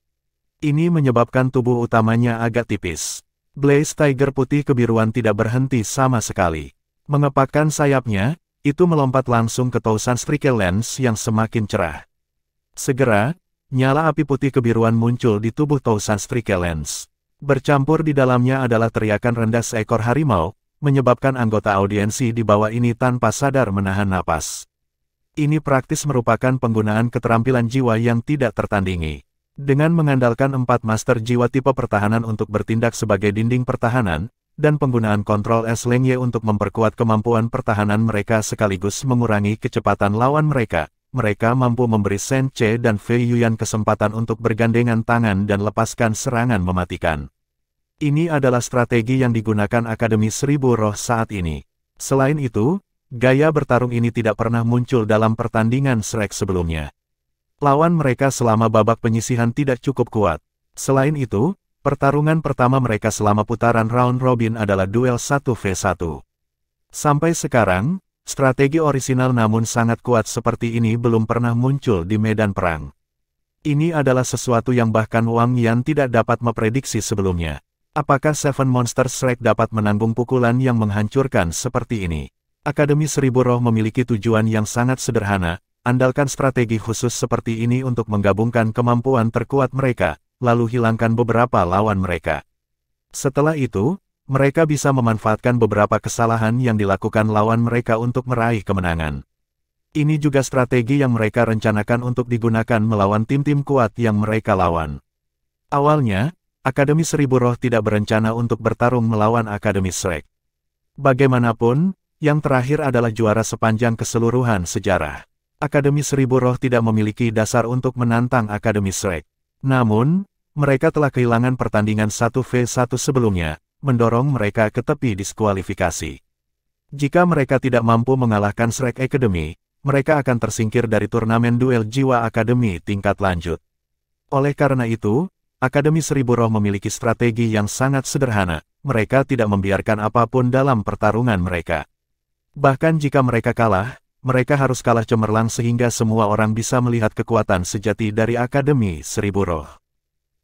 A: Ini menyebabkan tubuh utamanya agak tipis. Blaze Tiger putih kebiruan tidak berhenti sama sekali. Mengepakkan sayapnya, itu melompat langsung ke Tousan Strike Lens yang semakin cerah. Segera, nyala api putih kebiruan muncul di tubuh Tousan Strike Lens. Bercampur di dalamnya adalah teriakan rendah seekor harimau, menyebabkan anggota audiensi di bawah ini tanpa sadar menahan napas. Ini praktis merupakan penggunaan keterampilan jiwa yang tidak tertandingi. Dengan mengandalkan 4 master jiwa tipe pertahanan untuk bertindak sebagai dinding pertahanan, dan penggunaan kontrol es Leng Ye untuk memperkuat kemampuan pertahanan mereka sekaligus mengurangi kecepatan lawan mereka, mereka mampu memberi Shen-Ce dan Fei Yuyan kesempatan untuk bergandengan tangan dan lepaskan serangan mematikan. Ini adalah strategi yang digunakan Akademi Seribu Roh saat ini. Selain itu, gaya bertarung ini tidak pernah muncul dalam pertandingan Shrek sebelumnya. Lawan mereka selama babak penyisihan tidak cukup kuat. Selain itu, pertarungan pertama mereka selama putaran round robin adalah duel 1v1. Sampai sekarang, Strategi orisinal namun sangat kuat seperti ini belum pernah muncul di medan perang. Ini adalah sesuatu yang bahkan Wang Yan tidak dapat memprediksi sebelumnya. Apakah Seven Monster Strike dapat menanggung pukulan yang menghancurkan seperti ini? Akademi Seribu Roh memiliki tujuan yang sangat sederhana, andalkan strategi khusus seperti ini untuk menggabungkan kemampuan terkuat mereka, lalu hilangkan beberapa lawan mereka. Setelah itu, mereka bisa memanfaatkan beberapa kesalahan yang dilakukan lawan mereka untuk meraih kemenangan. Ini juga strategi yang mereka rencanakan untuk digunakan melawan tim-tim kuat yang mereka lawan. Awalnya, Akademi Seribu Roh tidak berencana untuk bertarung melawan Akademi Shrek. Bagaimanapun, yang terakhir adalah juara sepanjang keseluruhan sejarah. Akademi Seribu Roh tidak memiliki dasar untuk menantang Akademi Shrek. Namun, mereka telah kehilangan pertandingan 1v1 sebelumnya, mendorong mereka ke tepi diskualifikasi. Jika mereka tidak mampu mengalahkan Shrek Academy, mereka akan tersingkir dari turnamen duel jiwa Akademi tingkat lanjut. Oleh karena itu, Akademi Seribu Roh memiliki strategi yang sangat sederhana, mereka tidak membiarkan apapun dalam pertarungan mereka. Bahkan jika mereka kalah, mereka harus kalah cemerlang sehingga semua orang bisa melihat kekuatan sejati dari Akademi Seribu Roh.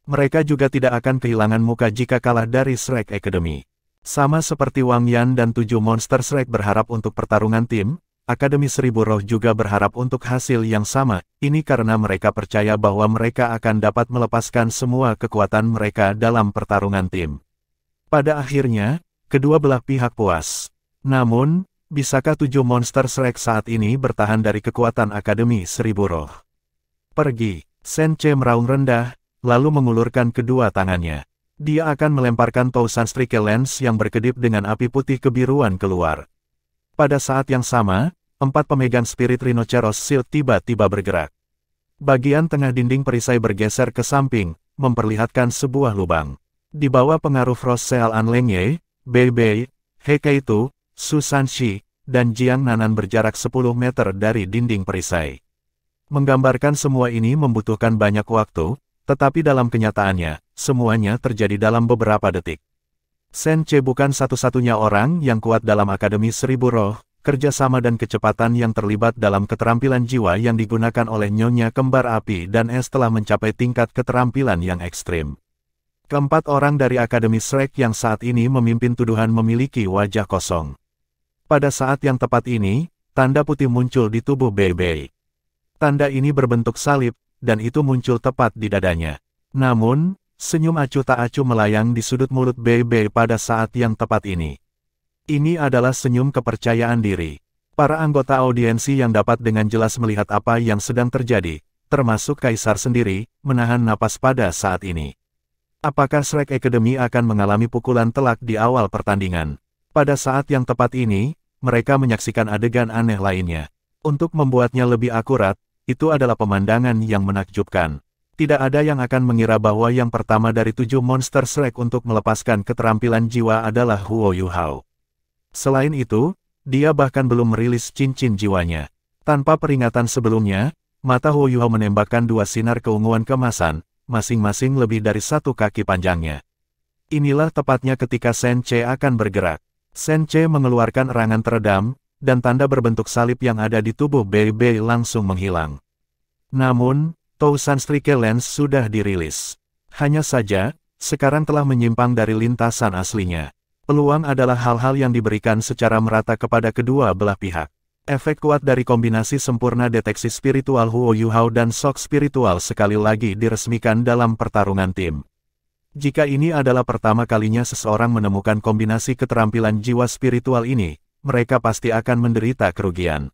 A: Mereka juga tidak akan kehilangan muka jika kalah dari Shrek Academy. Sama seperti Wang Yan dan 7 Monster Shrek berharap untuk pertarungan tim, Akademi Seribu Roh juga berharap untuk hasil yang sama, ini karena mereka percaya bahwa mereka akan dapat melepaskan semua kekuatan mereka dalam pertarungan tim. Pada akhirnya, kedua belah pihak puas. Namun, bisakah 7 Monster Shrek saat ini bertahan dari kekuatan Akademi Seribu Roh? Pergi, Shen-che meraung rendah, lalu mengulurkan kedua tangannya. Dia akan melemparkan Tousan Strike Lens yang berkedip dengan api putih kebiruan keluar. Pada saat yang sama, 4 pemegang Spirit Rhinoceros Shield tiba-tiba bergerak. Bagian tengah dinding perisai bergeser ke samping, memperlihatkan sebuah lubang. Di bawah pengaruh Frost Seal An Lengye, Bei Bei, He Keitu, Su Sanshi, dan Jiang Nanan berjarak 10 meter dari dinding perisai. Menggambarkan semua ini membutuhkan banyak waktu, tetapi dalam kenyataannya, semuanya terjadi dalam beberapa detik. Shen-che bukan satu-satunya orang yang kuat dalam Akademi Seribu Roh, kerjasama dan kecepatan yang terlibat dalam keterampilan jiwa yang digunakan oleh Nyonya Kembar Api dan Es telah mencapai tingkat keterampilan yang ekstrim. Keempat orang dari Akademi Shrek yang saat ini memimpin tuduhan memiliki wajah kosong. Pada saat yang tepat ini, tanda putih muncul di tubuh Bei Bei. Tanda ini berbentuk salib, dan itu muncul tepat di dadanya. Namun, senyum acuh tak acuh melayang di sudut mulut Bei Bei pada saat yang tepat ini. Ini adalah senyum kepercayaan diri. Para anggota audiensi yang dapat dengan jelas melihat apa yang sedang terjadi, termasuk Kaisar sendiri, menahan napas pada saat ini. Apakah Shrek Academy akan mengalami pukulan telak di awal pertandingan? Pada saat yang tepat ini, mereka menyaksikan adegan aneh lainnya. Untuk membuatnya lebih akurat, itu adalah pemandangan yang menakjubkan. Tidak ada yang akan mengira bahwa yang pertama dari 7 Monster Shrek untuk melepaskan keterampilan jiwa adalah Huo Yuhao. Selain itu, dia bahkan belum merilis cincin jiwanya. Tanpa peringatan sebelumnya, mata Huo Yuhao menembakkan 2 sinar keunguan kemasan, masing-masing lebih dari 1 kaki panjangnya. Inilah tepatnya ketika Shen-che akan bergerak. Shen-che mengeluarkan erangan teredam, dan tanda berbentuk salib yang ada di tubuh Bei Bei langsung menghilang. Namun, Tousan Strike Lens sudah dirilis. Hanya saja, sekarang telah menyimpang dari lintasan aslinya. Peluang adalah hal-hal yang diberikan secara merata kepada kedua belah pihak. Efek kuat dari kombinasi sempurna deteksi spiritual Huo Yuhao dan shock spiritual sekali lagi diresmikan dalam pertarungan tim. Jika ini adalah pertama kalinya seseorang menemukan kombinasi keterampilan jiwa spiritual ini, mereka pasti akan menderita kerugian.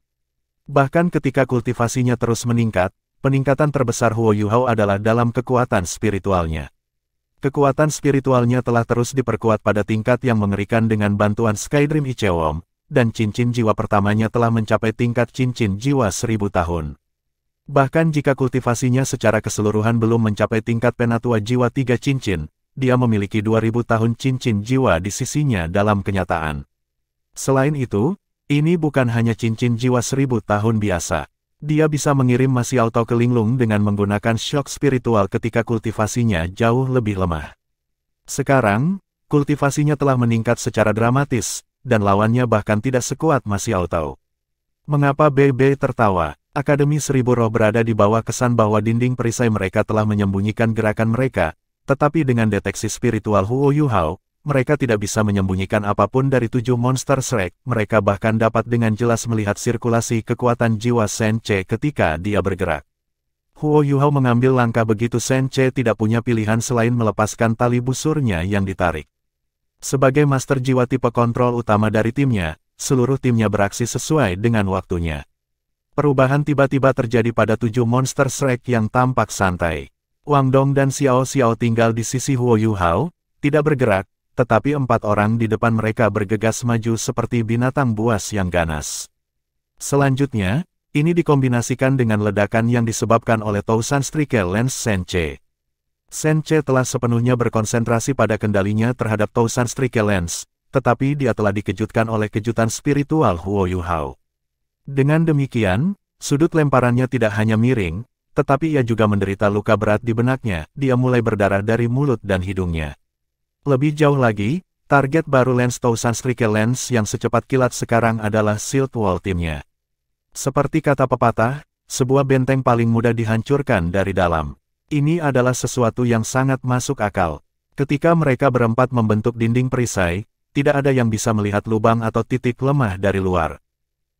A: Bahkan ketika kultivasinya terus meningkat, peningkatan terbesar Huo Yuhao adalah dalam kekuatan spiritualnya. Kekuatan spiritualnya telah terus diperkuat pada tingkat yang mengerikan dengan bantuan Skydream Ichewom, dan cincin jiwa pertamanya telah mencapai tingkat cincin jiwa 1000 tahun. Bahkan jika kultivasinya secara keseluruhan belum mencapai tingkat penatua jiwa 3 cincin, dia memiliki 2000 tahun cincin jiwa di sisinya dalam kenyataan. Selain itu, ini bukan hanya cincin jiwa 1000 tahun biasa. Dia bisa mengirim Masi Auto ke Linglung dengan menggunakan shock spiritual ketika kultivasinya jauh lebih lemah. Sekarang, kultivasinya telah meningkat secara dramatis, dan lawannya bahkan tidak sekuat Masi Auto. Mengapa Bei tertawa? Akademi Seribu Roh berada di bawah kesan bahwa dinding perisai mereka telah menyembunyikan gerakan mereka, tetapi dengan deteksi spiritual Huo Yuhao, mereka tidak bisa menyembunyikan apapun dari 7 monster Shrek. Mereka bahkan dapat dengan jelas melihat sirkulasi kekuatan jiwa Shen-Che ketika dia bergerak. Huo Yuhao mengambil langkah begitu Shen-Che tidak punya pilihan selain melepaskan tali busurnya yang ditarik. Sebagai master jiwa tipe kontrol utama dari timnya, seluruh timnya beraksi sesuai dengan waktunya. Perubahan tiba-tiba terjadi pada 7 monster Shrek yang tampak santai. Wang Dong dan Xiao Xiao tinggal di sisi Huo Yuhao, tidak bergerak, tetapi 4 orang di depan mereka bergegas maju seperti binatang buas yang ganas. Selanjutnya, ini dikombinasikan dengan ledakan yang disebabkan oleh Tousan Strikel Lens Shen-Che. Shen-Che telah sepenuhnya berkonsentrasi pada kendalinya terhadap Tousan Strikel Lens, tetapi dia telah dikejutkan oleh kejutan spiritual Huo Yuhao. Dengan demikian, sudut lemparannya tidak hanya miring, tetapi ia juga menderita luka berat di benaknya. Dia mulai berdarah dari mulut dan hidungnya. Lebih jauh lagi, target baru Lens Tousan Strikel Lens yang secepat kilat sekarang adalah Shield Wall timnya. Seperti kata pepatah, sebuah benteng paling mudah dihancurkan dari dalam. Ini adalah sesuatu yang sangat masuk akal. Ketika mereka berempat membentuk dinding perisai, tidak ada yang bisa melihat lubang atau titik lemah dari luar.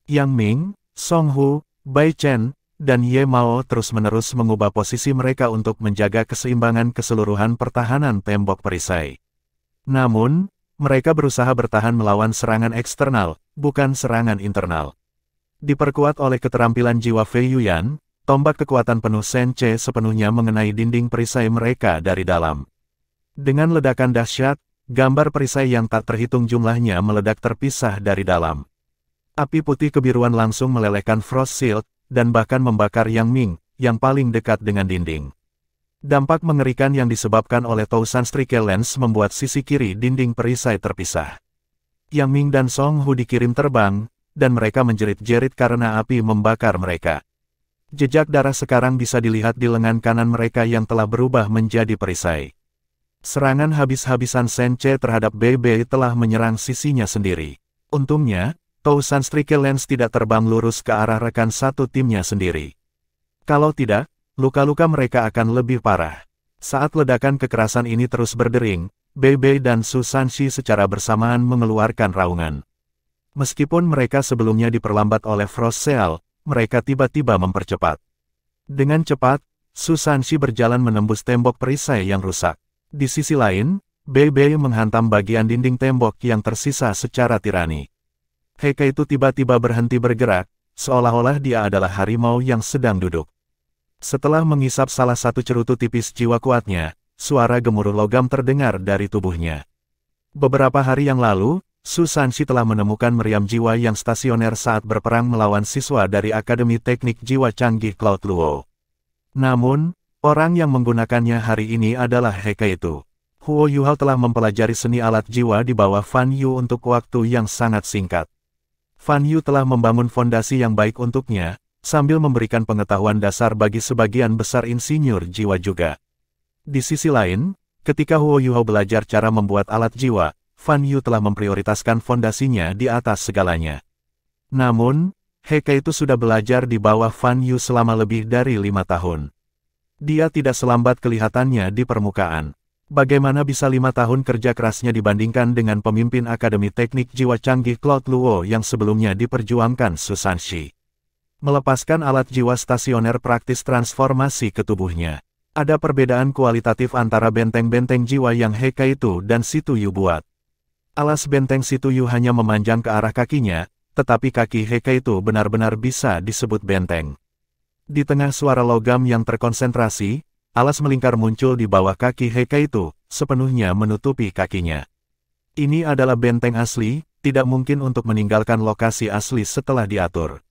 A: Yang Ming, Song Hu, Bai Chen, dan Ye Mao terus-menerus mengubah posisi mereka untuk menjaga keseimbangan keseluruhan pertahanan tembok perisai. Namun, mereka berusaha bertahan melawan serangan eksternal, bukan serangan internal. Diperkuat oleh keterampilan jiwa Fei Yuyan, tombak kekuatan penuh Shen-Che sepenuhnya mengenai dinding perisai mereka dari dalam. Dengan ledakan dahsyat, gambar perisai yang tak terhitung jumlahnya meledak terpisah dari dalam. Api putih kebiruan langsung melelehkan Frost Shield, dan bahkan membakar Yang Ming, yang paling dekat dengan dinding. Dampak mengerikan yang disebabkan oleh Tousan Strikel Lens membuat sisi kiri dinding perisai terpisah. Yang Ming dan Song Hu dikirim terbang, dan mereka menjerit-jerit karena api membakar mereka. Jejak darah sekarang bisa dilihat di lengan kanan mereka yang telah berubah menjadi perisai. Serangan habis-habisan Shen-Che terhadap Bei telah menyerang sisinya sendiri. Untungnya, Tousan Strikel Lens tidak terbang lurus ke arah rekan satu timnya sendiri. Kalau tidak, luka-luka mereka akan lebih parah. Saat ledakan kekerasan ini terus berdering, Bei dan Su Sanxi secara bersamaan mengeluarkan raungan. Meskipun mereka sebelumnya diperlambat oleh Frost Seal, mereka tiba-tiba mempercepat. Dengan cepat, Su Sanxi berjalan menembus tembok perisai yang rusak. Di sisi lain, Bei menghantam bagian dinding tembok yang tersisa secara tirani. Heike itu tiba-tiba berhenti bergerak, seolah-olah dia adalah harimau yang sedang duduk. Setelah mengisap salah satu cerutu tipis jiwa kuatnya, suara gemuruh logam terdengar dari tubuhnya. Beberapa hari yang lalu, Su Sanxi telah menemukan meriam jiwa yang stasioner saat berperang melawan siswa dari Akademi Teknik Jiwa Canggih Cloud Luo. Namun, orang yang menggunakannya hari ini adalah Heike itu. Huo Yuhao telah mempelajari seni alat jiwa di bawah Fan Yu untuk waktu yang sangat singkat. Fan Yu telah membangun fondasi yang baik untuknya, sambil memberikan pengetahuan dasar bagi sebagian besar insinyur jiwa juga. Di sisi lain, ketika Huo Yuhao belajar cara membuat alat jiwa, Fan Yu telah memprioritaskan fondasinya di atas segalanya. Namun, Heike itu sudah belajar di bawah Fan Yu selama lebih dari 5 tahun. Dia tidak selambat kelihatannya di permukaan. Bagaimana bisa 5 tahun kerja kerasnya dibandingkan dengan pemimpin Akademi Teknik Jiwa Canggih Cloud Luo yang sebelumnya diperjuangkan Su Sanxi. Melepaskan alat jiwa stasioner praktis transformasi ke tubuhnya. Ada perbedaan kualitatif antara benteng-benteng jiwa yang Heike itu dan Situ Yu buat. Alas benteng Situ Yu hanya memanjang ke arah kakinya, tetapi kaki Heike itu benar-benar bisa disebut benteng. Di tengah suara logam yang terkonsentrasi, alas melingkar muncul di bawah kaki Heike itu, sepenuhnya menutupi kakinya. Ini adalah benteng asli, tidak mungkin untuk meninggalkan lokasi asli setelah diatur.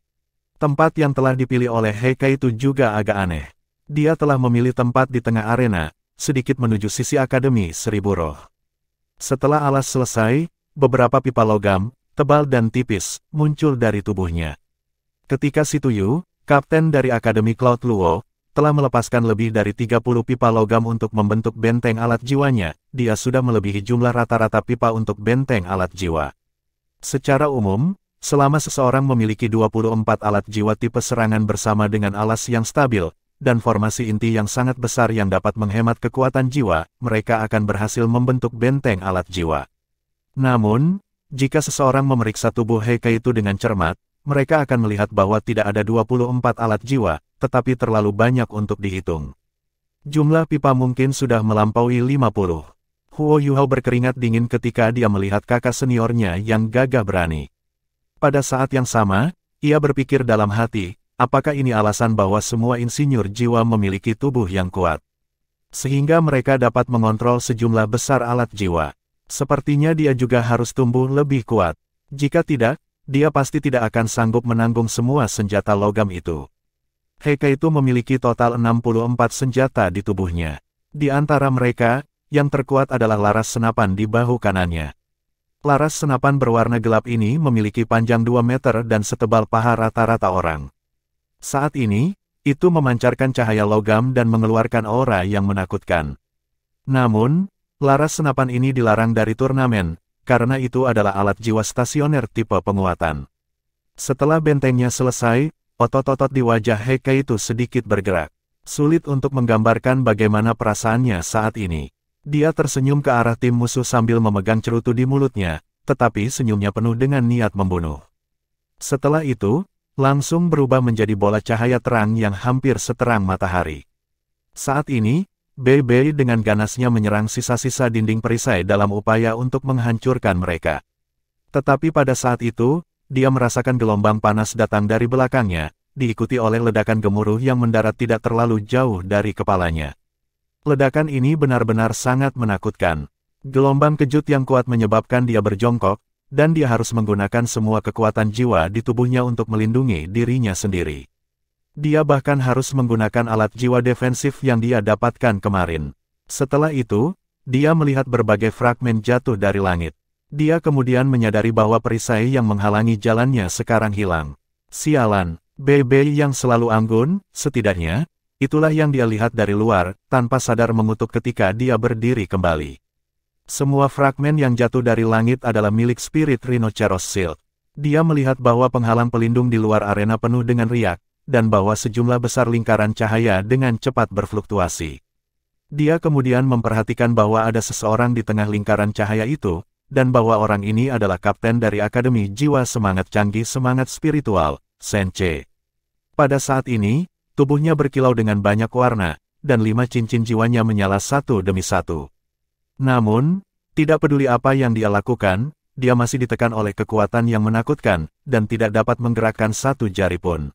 A: Tempat yang telah dipilih oleh Heike itu juga agak aneh. Dia telah memilih tempat di tengah arena, sedikit menuju sisi Akademi Seribu Roh. Setelah alas selesai, beberapa pipa logam, tebal dan tipis, muncul dari tubuhnya. Ketika Situ Yu, kapten dari Akademi Cloud Luo, telah melepaskan lebih dari 30 pipa logam untuk membentuk benteng alat jiwanya, dia sudah melebihi jumlah rata-rata pipa untuk benteng alat jiwa. Secara umum, selama seseorang memiliki 24 alat jiwa tipe serangan bersama dengan alas yang stabil, dan formasi inti yang sangat besar yang dapat menghemat kekuatan jiwa, mereka akan berhasil membentuk benteng alat jiwa. Namun, jika seseorang memeriksa tubuh Heike itu dengan cermat, mereka akan melihat bahwa tidak ada 24 alat jiwa, tetapi terlalu banyak untuk dihitung. Jumlah pipa mungkin sudah melampaui 50. Huo Yuhao berkeringat dingin ketika dia melihat kakak seniornya yang gagah berani. Pada saat yang sama, ia berpikir dalam hati, apakah ini alasan bahwa semua insinyur jiwa memiliki tubuh yang kuat? Sehingga mereka dapat mengontrol sejumlah besar alat jiwa. Sepertinya dia juga harus tumbuh lebih kuat. Jika tidak, dia pasti tidak akan sanggup menanggung semua senjata logam itu. Heike itu memiliki total 64 senjata di tubuhnya. Di antara mereka, yang terkuat adalah laras senapan di bahu kanannya. Laras senapan berwarna gelap ini memiliki panjang 2 meter dan setebal paha rata-rata orang. Saat ini, itu memancarkan cahaya logam dan mengeluarkan aura yang menakutkan. Namun, laras senapan ini dilarang dari turnamen, karena itu adalah alat jiwa stasioner tipe penguatan. Setelah bentengnya selesai, otot-otot di wajah Heike itu sedikit bergerak. Sulit untuk menggambarkan bagaimana perasaannya saat ini. Dia tersenyum ke arah tim musuh sambil memegang cerutu di mulutnya, tetapi senyumnya penuh dengan niat membunuh. Setelah itu, langsung berubah menjadi bola cahaya terang yang hampir seterang matahari. Saat ini, Bei Bei dengan ganasnya menyerang sisa-sisa dinding perisai dalam upaya untuk menghancurkan mereka. Tetapi pada saat itu, dia merasakan gelombang panas datang dari belakangnya, diikuti oleh ledakan gemuruh yang mendarat tidak terlalu jauh dari kepalanya. Ledakan ini benar-benar sangat menakutkan. Gelombang kejut yang kuat menyebabkan dia berjongkok, dan dia harus menggunakan semua kekuatan jiwa di tubuhnya untuk melindungi dirinya sendiri. Dia bahkan harus menggunakan alat jiwa defensif yang dia dapatkan kemarin. Setelah itu, dia melihat berbagai fragmen jatuh dari langit. Dia kemudian menyadari bahwa perisai yang menghalangi jalannya sekarang hilang. Sialan, Bei Bei yang selalu anggun, setidaknya, itulah yang dia lihat dari luar, tanpa sadar mengutuk ketika dia berdiri kembali. Semua fragmen yang jatuh dari langit adalah milik Spirit Rhinoceros Shield. Dia melihat bahwa penghalang pelindung di luar arena penuh dengan riak, dan bahwa sejumlah besar lingkaran cahaya dengan cepat berfluktuasi. Dia kemudian memperhatikan bahwa ada seseorang di tengah lingkaran cahaya itu, dan bahwa orang ini adalah kapten dari Akademi Jiwa Semangat Canggih Semangat Spiritual, Shen-Che. Pada saat ini, tubuhnya berkilau dengan banyak warna, dan 5 cincin jiwanya menyala satu demi satu. Namun, tidak peduli apa yang dia lakukan, dia masih ditekan oleh kekuatan yang menakutkan, dan tidak dapat menggerakkan satu jari pun.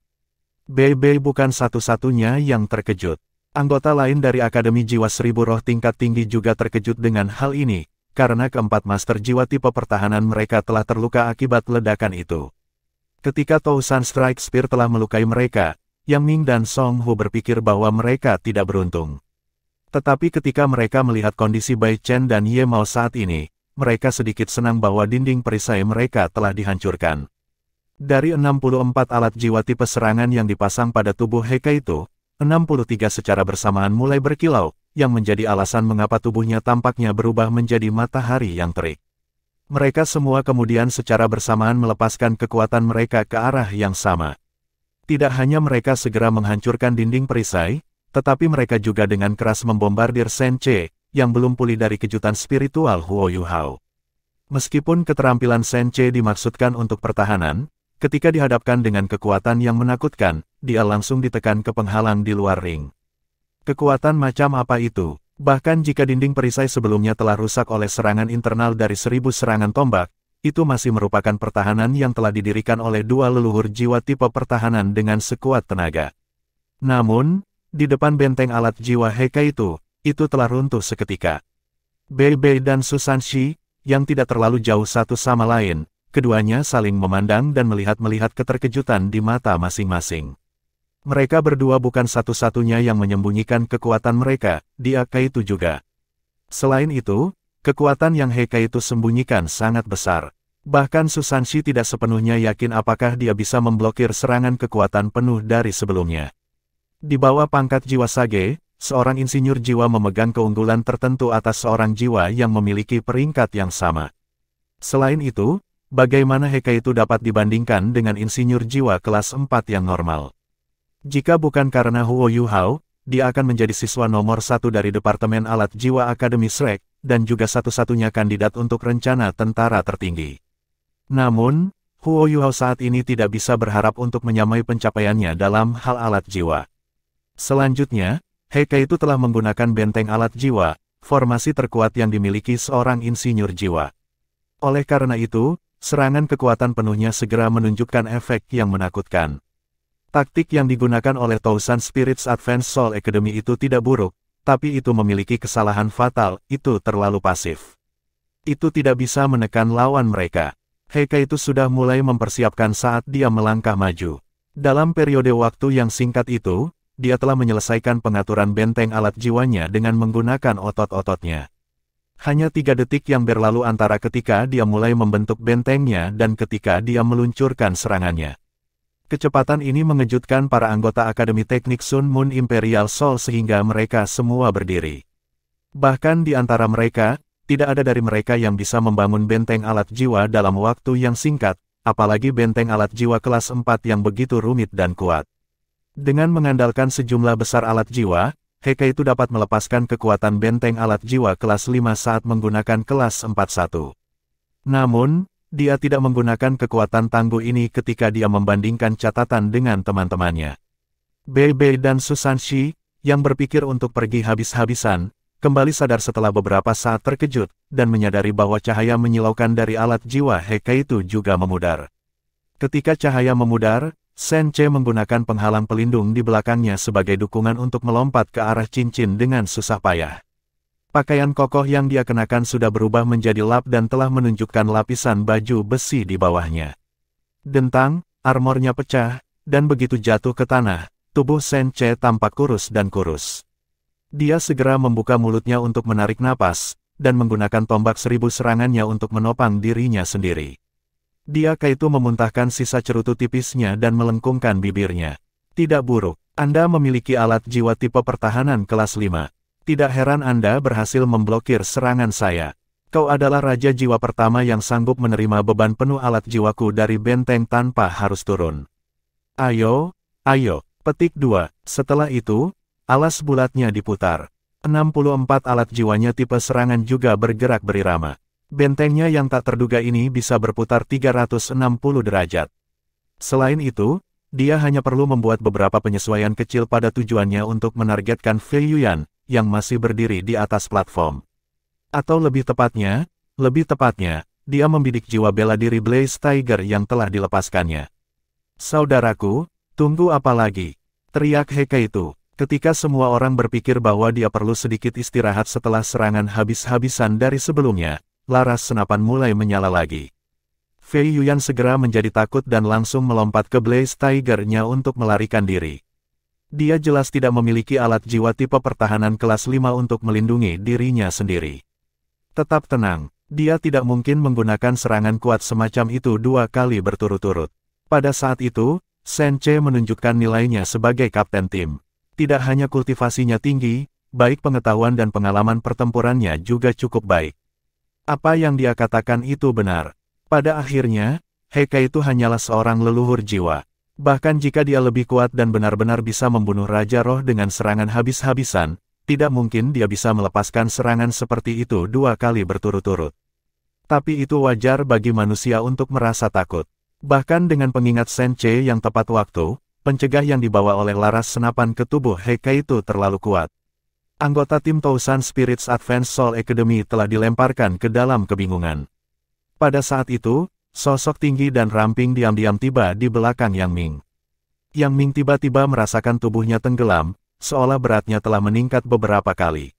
A: Bei Bei bukan satu-satunya yang terkejut. Anggota lain dari Akademi Jiwa Seribu Roh tingkat tinggi juga terkejut dengan hal ini, karena keempat master jiwa tipe pertahanan mereka telah terluka akibat ledakan itu. Ketika Tousan Strike Spear telah melukai mereka, Yang Ming dan Song Hu berpikir bahwa mereka tidak beruntung. Tetapi ketika mereka melihat kondisi Bai Chen dan Ye Mao saat ini, mereka sedikit senang bahwa dinding perisai mereka telah dihancurkan. Dari 64 alat jiwa tipe serangan yang dipasang pada tubuh Heike itu, 63 secara bersamaan mulai berkilau, yang menjadi alasan mengapa tubuhnya tampaknya berubah menjadi matahari yang terik. Mereka semua kemudian secara bersamaan melepaskan kekuatan mereka ke arah yang sama. Tidak hanya mereka segera menghancurkan dinding perisai, tetapi mereka juga dengan keras membombardir Shen-Che, yang belum pulih dari kejutan spiritual Huo Yuhao. Meskipun keterampilan Shen-Che dimaksudkan untuk pertahanan, ketika dihadapkan dengan kekuatan yang menakutkan, dia langsung ditekan ke penghalang di luar ring. Kekuatan macam apa itu? Bahkan jika dinding perisai sebelumnya telah rusak oleh serangan internal dari 1000 serangan tombak, itu masih merupakan pertahanan yang telah didirikan oleh dua leluhur jiwa tipe pertahanan dengan sekuat tenaga. Namun, di depan benteng alat jiwa Heike itu telah runtuh seketika. Bei Bei dan Susan Shi, yang tidak terlalu jauh satu sama lain, keduanya saling memandang dan melihat keterkejutan di mata masing-masing. Mereka berdua bukan satu-satunya yang menyembunyikan kekuatan mereka, di Heike itu juga. Selain itu, kekuatan yang Heike itu sembunyikan sangat besar. Bahkan Susan Shi tidak sepenuhnya yakin apakah dia bisa memblokir serangan kekuatan penuh dari sebelumnya. Di bawah pangkat jiwa Sage, seorang insinyur jiwa memegang keunggulan tertentu atas seorang jiwa yang memiliki peringkat yang sama. Selain itu, bagaimana He itu dapat dibandingkan dengan insinyur jiwa kelas 4 yang normal? Jika bukan karena Huo Yuhao, dia akan menjadi siswa nomor 1 dari Departemen Alat Jiwa Akademi Shrek, dan juga satu-satunya kandidat untuk rencana tentara tertinggi. Namun, Huo Yuhao saat ini tidak bisa berharap untuk menyamai pencapaiannya dalam hal alat jiwa. Selanjutnya, He itu telah menggunakan benteng alat jiwa, formasi terkuat yang dimiliki seorang insinyur jiwa. Oleh karena itu, serangan kekuatan penuhnya segera menunjukkan efek yang menakutkan. Taktik yang digunakan oleh Thousand Spirits Advanced Soul Academy itu tidak buruk, tapi itu memiliki kesalahan fatal, itu terlalu pasif. Itu tidak bisa menekan lawan mereka. He itu sudah mulai mempersiapkan saat dia melangkah maju. Dalam periode waktu yang singkat itu, dia telah menyelesaikan pengaturan benteng alat jiwanya dengan menggunakan otot-ototnya. Hanya 3 detik yang berlalu antara ketika dia mulai membentuk bentengnya dan ketika dia meluncurkan serangannya. Kecepatan ini mengejutkan para anggota Akademi Teknik Sun Moon Imperial Soul sehingga mereka semua berdiri. Bahkan di antara mereka, tidak ada dari mereka yang bisa membangun benteng alat jiwa dalam waktu yang singkat, apalagi benteng alat jiwa kelas 4 yang begitu rumit dan kuat. Dengan mengandalkan sejumlah besar alat jiwa, He itu dapat melepaskan kekuatan benteng alat jiwa kelas 5 saat menggunakan kelas 41. Namun, dia tidak menggunakan kekuatan tangguh ini ketika dia membandingkan catatan dengan teman-temannya. Bei Bei dan Susan Shi, yang berpikir untuk pergi habis-habisan, kembali sadar setelah beberapa saat terkejut, dan menyadari bahwa cahaya menyilaukan dari alat jiwa He itu juga memudar. Ketika cahaya memudar, Shen Ce menggunakan penghalang pelindung di belakangnya sebagai dukungan untuk melompat ke arah cincin dengan susah payah. Pakaian kokoh yang dia kenakan sudah berubah menjadi lap dan telah menunjukkan lapisan baju besi di bawahnya. Dentang, armornya pecah, dan begitu jatuh ke tanah, tubuh Shen Ce tampak kurus dan kurus. Dia segera membuka mulutnya untuk menarik napas, dan menggunakan tombak 1000 serangannya untuk menopang dirinya sendiri. Dia itu memuntahkan sisa cerutu tipisnya dan melengkungkan bibirnya. Tidak buruk, Anda memiliki alat jiwa tipe pertahanan kelas 5. Tidak heran Anda berhasil memblokir serangan saya. Kau adalah raja jiwa pertama yang sanggup menerima beban penuh alat jiwaku dari benteng tanpa harus turun. Ayo, ayo, petik 2. Setelah itu, alas bulatnya diputar. 64 alat jiwanya tipe serangan juga bergerak berirama. Bentengnya yang tak terduga ini bisa berputar 360 derajat. Selain itu, dia hanya perlu membuat beberapa penyesuaian kecil pada tujuannya untuk menargetkan Fei Yuyan, yang masih berdiri di atas platform. Atau lebih tepatnya, dia membidik jiwa bela diri Blaze Tiger yang telah dilepaskannya. Saudaraku, tunggu apa lagi? Teriak He itu, ketika semua orang berpikir bahwa dia perlu sedikit istirahat setelah serangan habis-habisan dari sebelumnya, laras senapan mulai menyala lagi. Fei Yuyan segera menjadi takut dan langsung melompat ke Blaze Tiger-nya untuk melarikan diri. Dia jelas tidak memiliki alat jiwa tipe pertahanan kelas 5 untuk melindungi dirinya sendiri. Tetap tenang, dia tidak mungkin menggunakan serangan kuat semacam itu 2 kali berturut-turut. Pada saat itu, Shen Ce menunjukkan nilainya sebagai kapten tim. Tidak hanya kultivasinya tinggi, baik pengetahuan dan pengalaman pertempurannya juga cukup baik. Apa yang dia katakan itu benar. Pada akhirnya, He itu hanyalah seorang leluhur jiwa. Bahkan jika dia lebih kuat dan benar-benar bisa membunuh Raja Roh dengan serangan habis-habisan, tidak mungkin dia bisa melepaskan serangan seperti itu 2 kali berturut-turut. Tapi itu wajar bagi manusia untuk merasa takut. Bahkan dengan pengingat Shen Ce yang tepat waktu, pencegah yang dibawa oleh laras senapan ke tubuh He itu terlalu kuat. Anggota tim Thousand Spirits Advanced Soul Academy telah dilemparkan ke dalam kebingungan. Pada saat itu, sosok tinggi dan ramping diam-diam tiba di belakang Yang Ming. Yang Ming tiba-tiba merasakan tubuhnya tenggelam, seolah beratnya telah meningkat beberapa kali.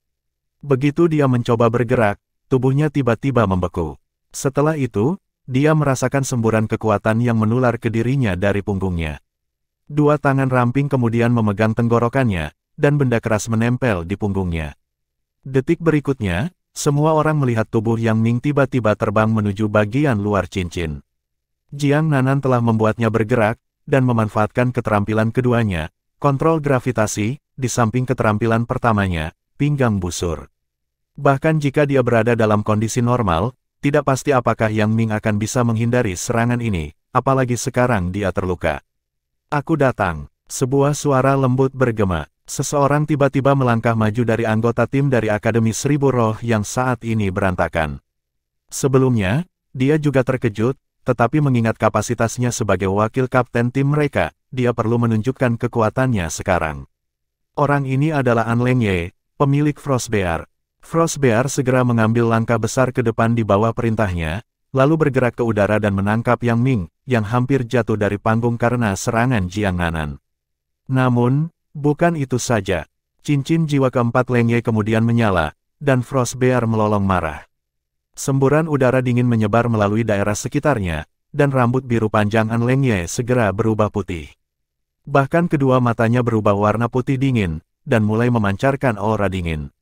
A: Begitu dia mencoba bergerak, tubuhnya tiba-tiba membeku. Setelah itu, dia merasakan semburan kekuatan yang menular ke dirinya dari punggungnya. 2 tangan ramping kemudian memegang tenggorokannya, dan benda keras menempel di punggungnya. Detik berikutnya, semua orang melihat tubuh Yang Ming tiba-tiba terbang menuju bagian luar cincin. Jiang Nanan telah membuatnya bergerak, dan memanfaatkan keterampilan keduanya, kontrol gravitasi, di samping keterampilan pertamanya, pinggang busur. Bahkan jika dia berada dalam kondisi normal, tidak pasti apakah Yang Ming akan bisa menghindari serangan ini, apalagi sekarang dia terluka. Aku datang. Sebuah suara lembut bergema. Seseorang tiba-tiba melangkah maju dari anggota tim dari Akademi Seribu Roh yang saat ini berantakan. Sebelumnya, dia juga terkejut, tetapi mengingat kapasitasnya sebagai wakil kapten tim mereka, dia perlu menunjukkan kekuatannya sekarang. Orang ini adalah An Lengye, pemilik Frostbear. Frostbear segera mengambil langkah besar ke depan di bawah perintahnya, lalu bergerak ke udara dan menangkap Yang Ming, yang hampir jatuh dari panggung karena serangan Jiang Nanan. Namun, bukan itu saja. Cincin jiwa keempat Lengye kemudian menyala, dan Frostbear melolong marah. Semburan udara dingin menyebar melalui daerah sekitarnya, dan rambut biru panjang An Lengye segera berubah putih. Bahkan kedua matanya berubah warna putih dingin, dan mulai memancarkan aura dingin.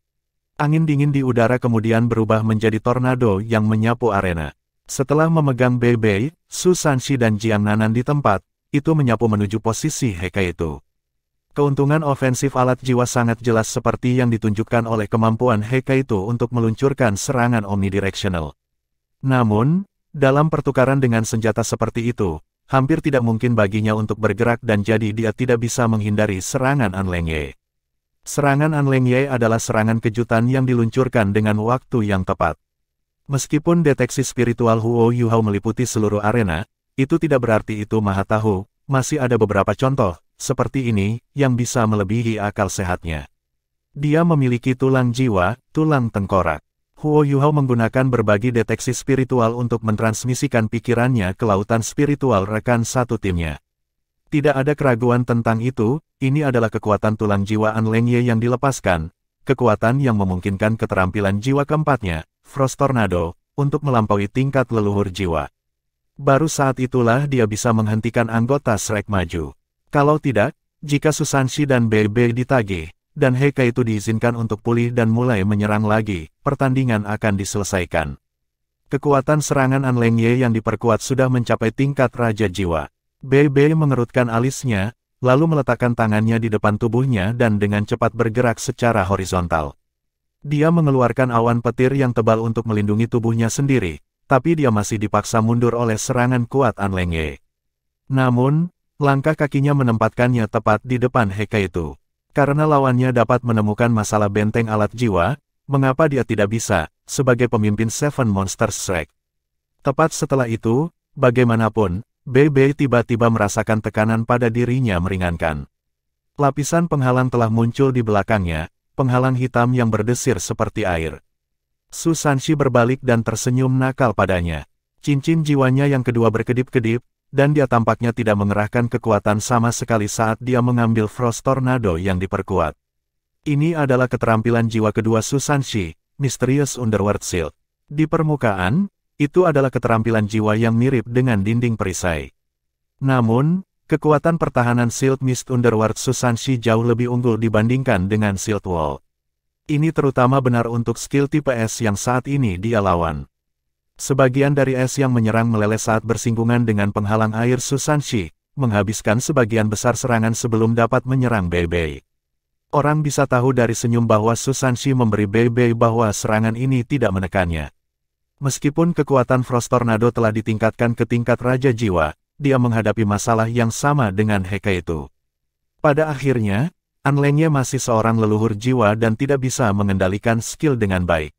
A: Angin dingin di udara kemudian berubah menjadi tornado yang menyapu arena. Setelah memegang Bei Bei, Su Sanshi dan Jiang Nanan di tempat, itu menyapu menuju posisi Hekai itu. Keuntungan ofensif alat jiwa sangat jelas seperti yang ditunjukkan oleh kemampuan Hekai itu untuk meluncurkan serangan omnidirectional. Namun, dalam pertukaran dengan senjata seperti itu, hampir tidak mungkin baginya untuk bergerak dan jadi dia tidak bisa menghindari serangan An Lengye. Serangan An Lengye adalah serangan kejutan yang diluncurkan dengan waktu yang tepat. Meskipun deteksi spiritual Huo Yuhao meliputi seluruh arena, itu tidak berarti itu maha tahu, masih ada beberapa contoh, seperti ini, yang bisa melebihi akal sehatnya. Dia memiliki tulang jiwa, tulang tengkorak. Huo Yuhao menggunakan berbagi deteksi spiritual untuk mentransmisikan pikirannya ke lautan spiritual rekan satu timnya. Tidak ada keraguan tentang itu, ini adalah kekuatan tulang jiwa An Lengye yang dilepaskan, kekuatan yang memungkinkan keterampilan jiwa keempatnya, Frost Tornado, untuk melampaui tingkat leluhur jiwa. Baru saat itulah dia bisa menghentikan anggota Shrek maju. Kalau tidak, jika Su Sanshi dan Bei Bei ditagih, dan Hekai itu diizinkan untuk pulih dan mulai menyerang lagi, pertandingan akan diselesaikan. Kekuatan serangan An Lengye yang diperkuat sudah mencapai tingkat Raja Jiwa. Bei Bei mengerutkan alisnya, lalu meletakkan tangannya di depan tubuhnya dan dengan cepat bergerak secara horizontal. Dia mengeluarkan awan petir yang tebal untuk melindungi tubuhnya sendiri, tapi dia masih dipaksa mundur oleh serangan kuat An Lengye. Namun, langkah kakinya menempatkannya tepat di depan Hekai itu. Karena lawannya dapat menemukan masalah benteng alat jiwa, mengapa dia tidak bisa, sebagai pemimpin Seven Monsters Shrek. Tepat setelah itu, bagaimanapun, Bei Bei tiba-tiba merasakan tekanan pada dirinya meringankan. Lapisan penghalang telah muncul di belakangnya, penghalang hitam yang berdesir seperti air. Su Sanshi berbalik dan tersenyum nakal padanya. Cincin jiwanya yang kedua berkedip-kedip, dan dia tampaknya tidak mengerahkan kekuatan sama sekali saat dia mengambil Frost Tornado yang diperkuat. Ini adalah keterampilan jiwa kedua Su Sanshi, Mysterious Underworld Shield. Di permukaan, itu adalah keterampilan jiwa yang mirip dengan dinding perisai. Namun, kekuatan pertahanan Shield Mist Underworld Su Sanshi jauh lebih unggul dibandingkan dengan Shield Wall. Ini terutama benar untuk skill tipe S yang saat ini dia lawan. Sebagian dari es yang menyerang meleleh saat bersinggungan dengan penghalang air Su Sanshi, menghabiskan sebagian besar serangan sebelum dapat menyerang Bei Bei. Orang bisa tahu dari senyum bahwa Su Sanshi memberi Bei Bei bahwa serangan ini tidak menekannya. Meskipun kekuatan Frost Tornado telah ditingkatkan ke tingkat Raja Jiwa, dia menghadapi masalah yang sama dengan Hekai itu. Pada akhirnya, An Lengye masih seorang leluhur jiwa dan tidak bisa mengendalikan skill dengan baik.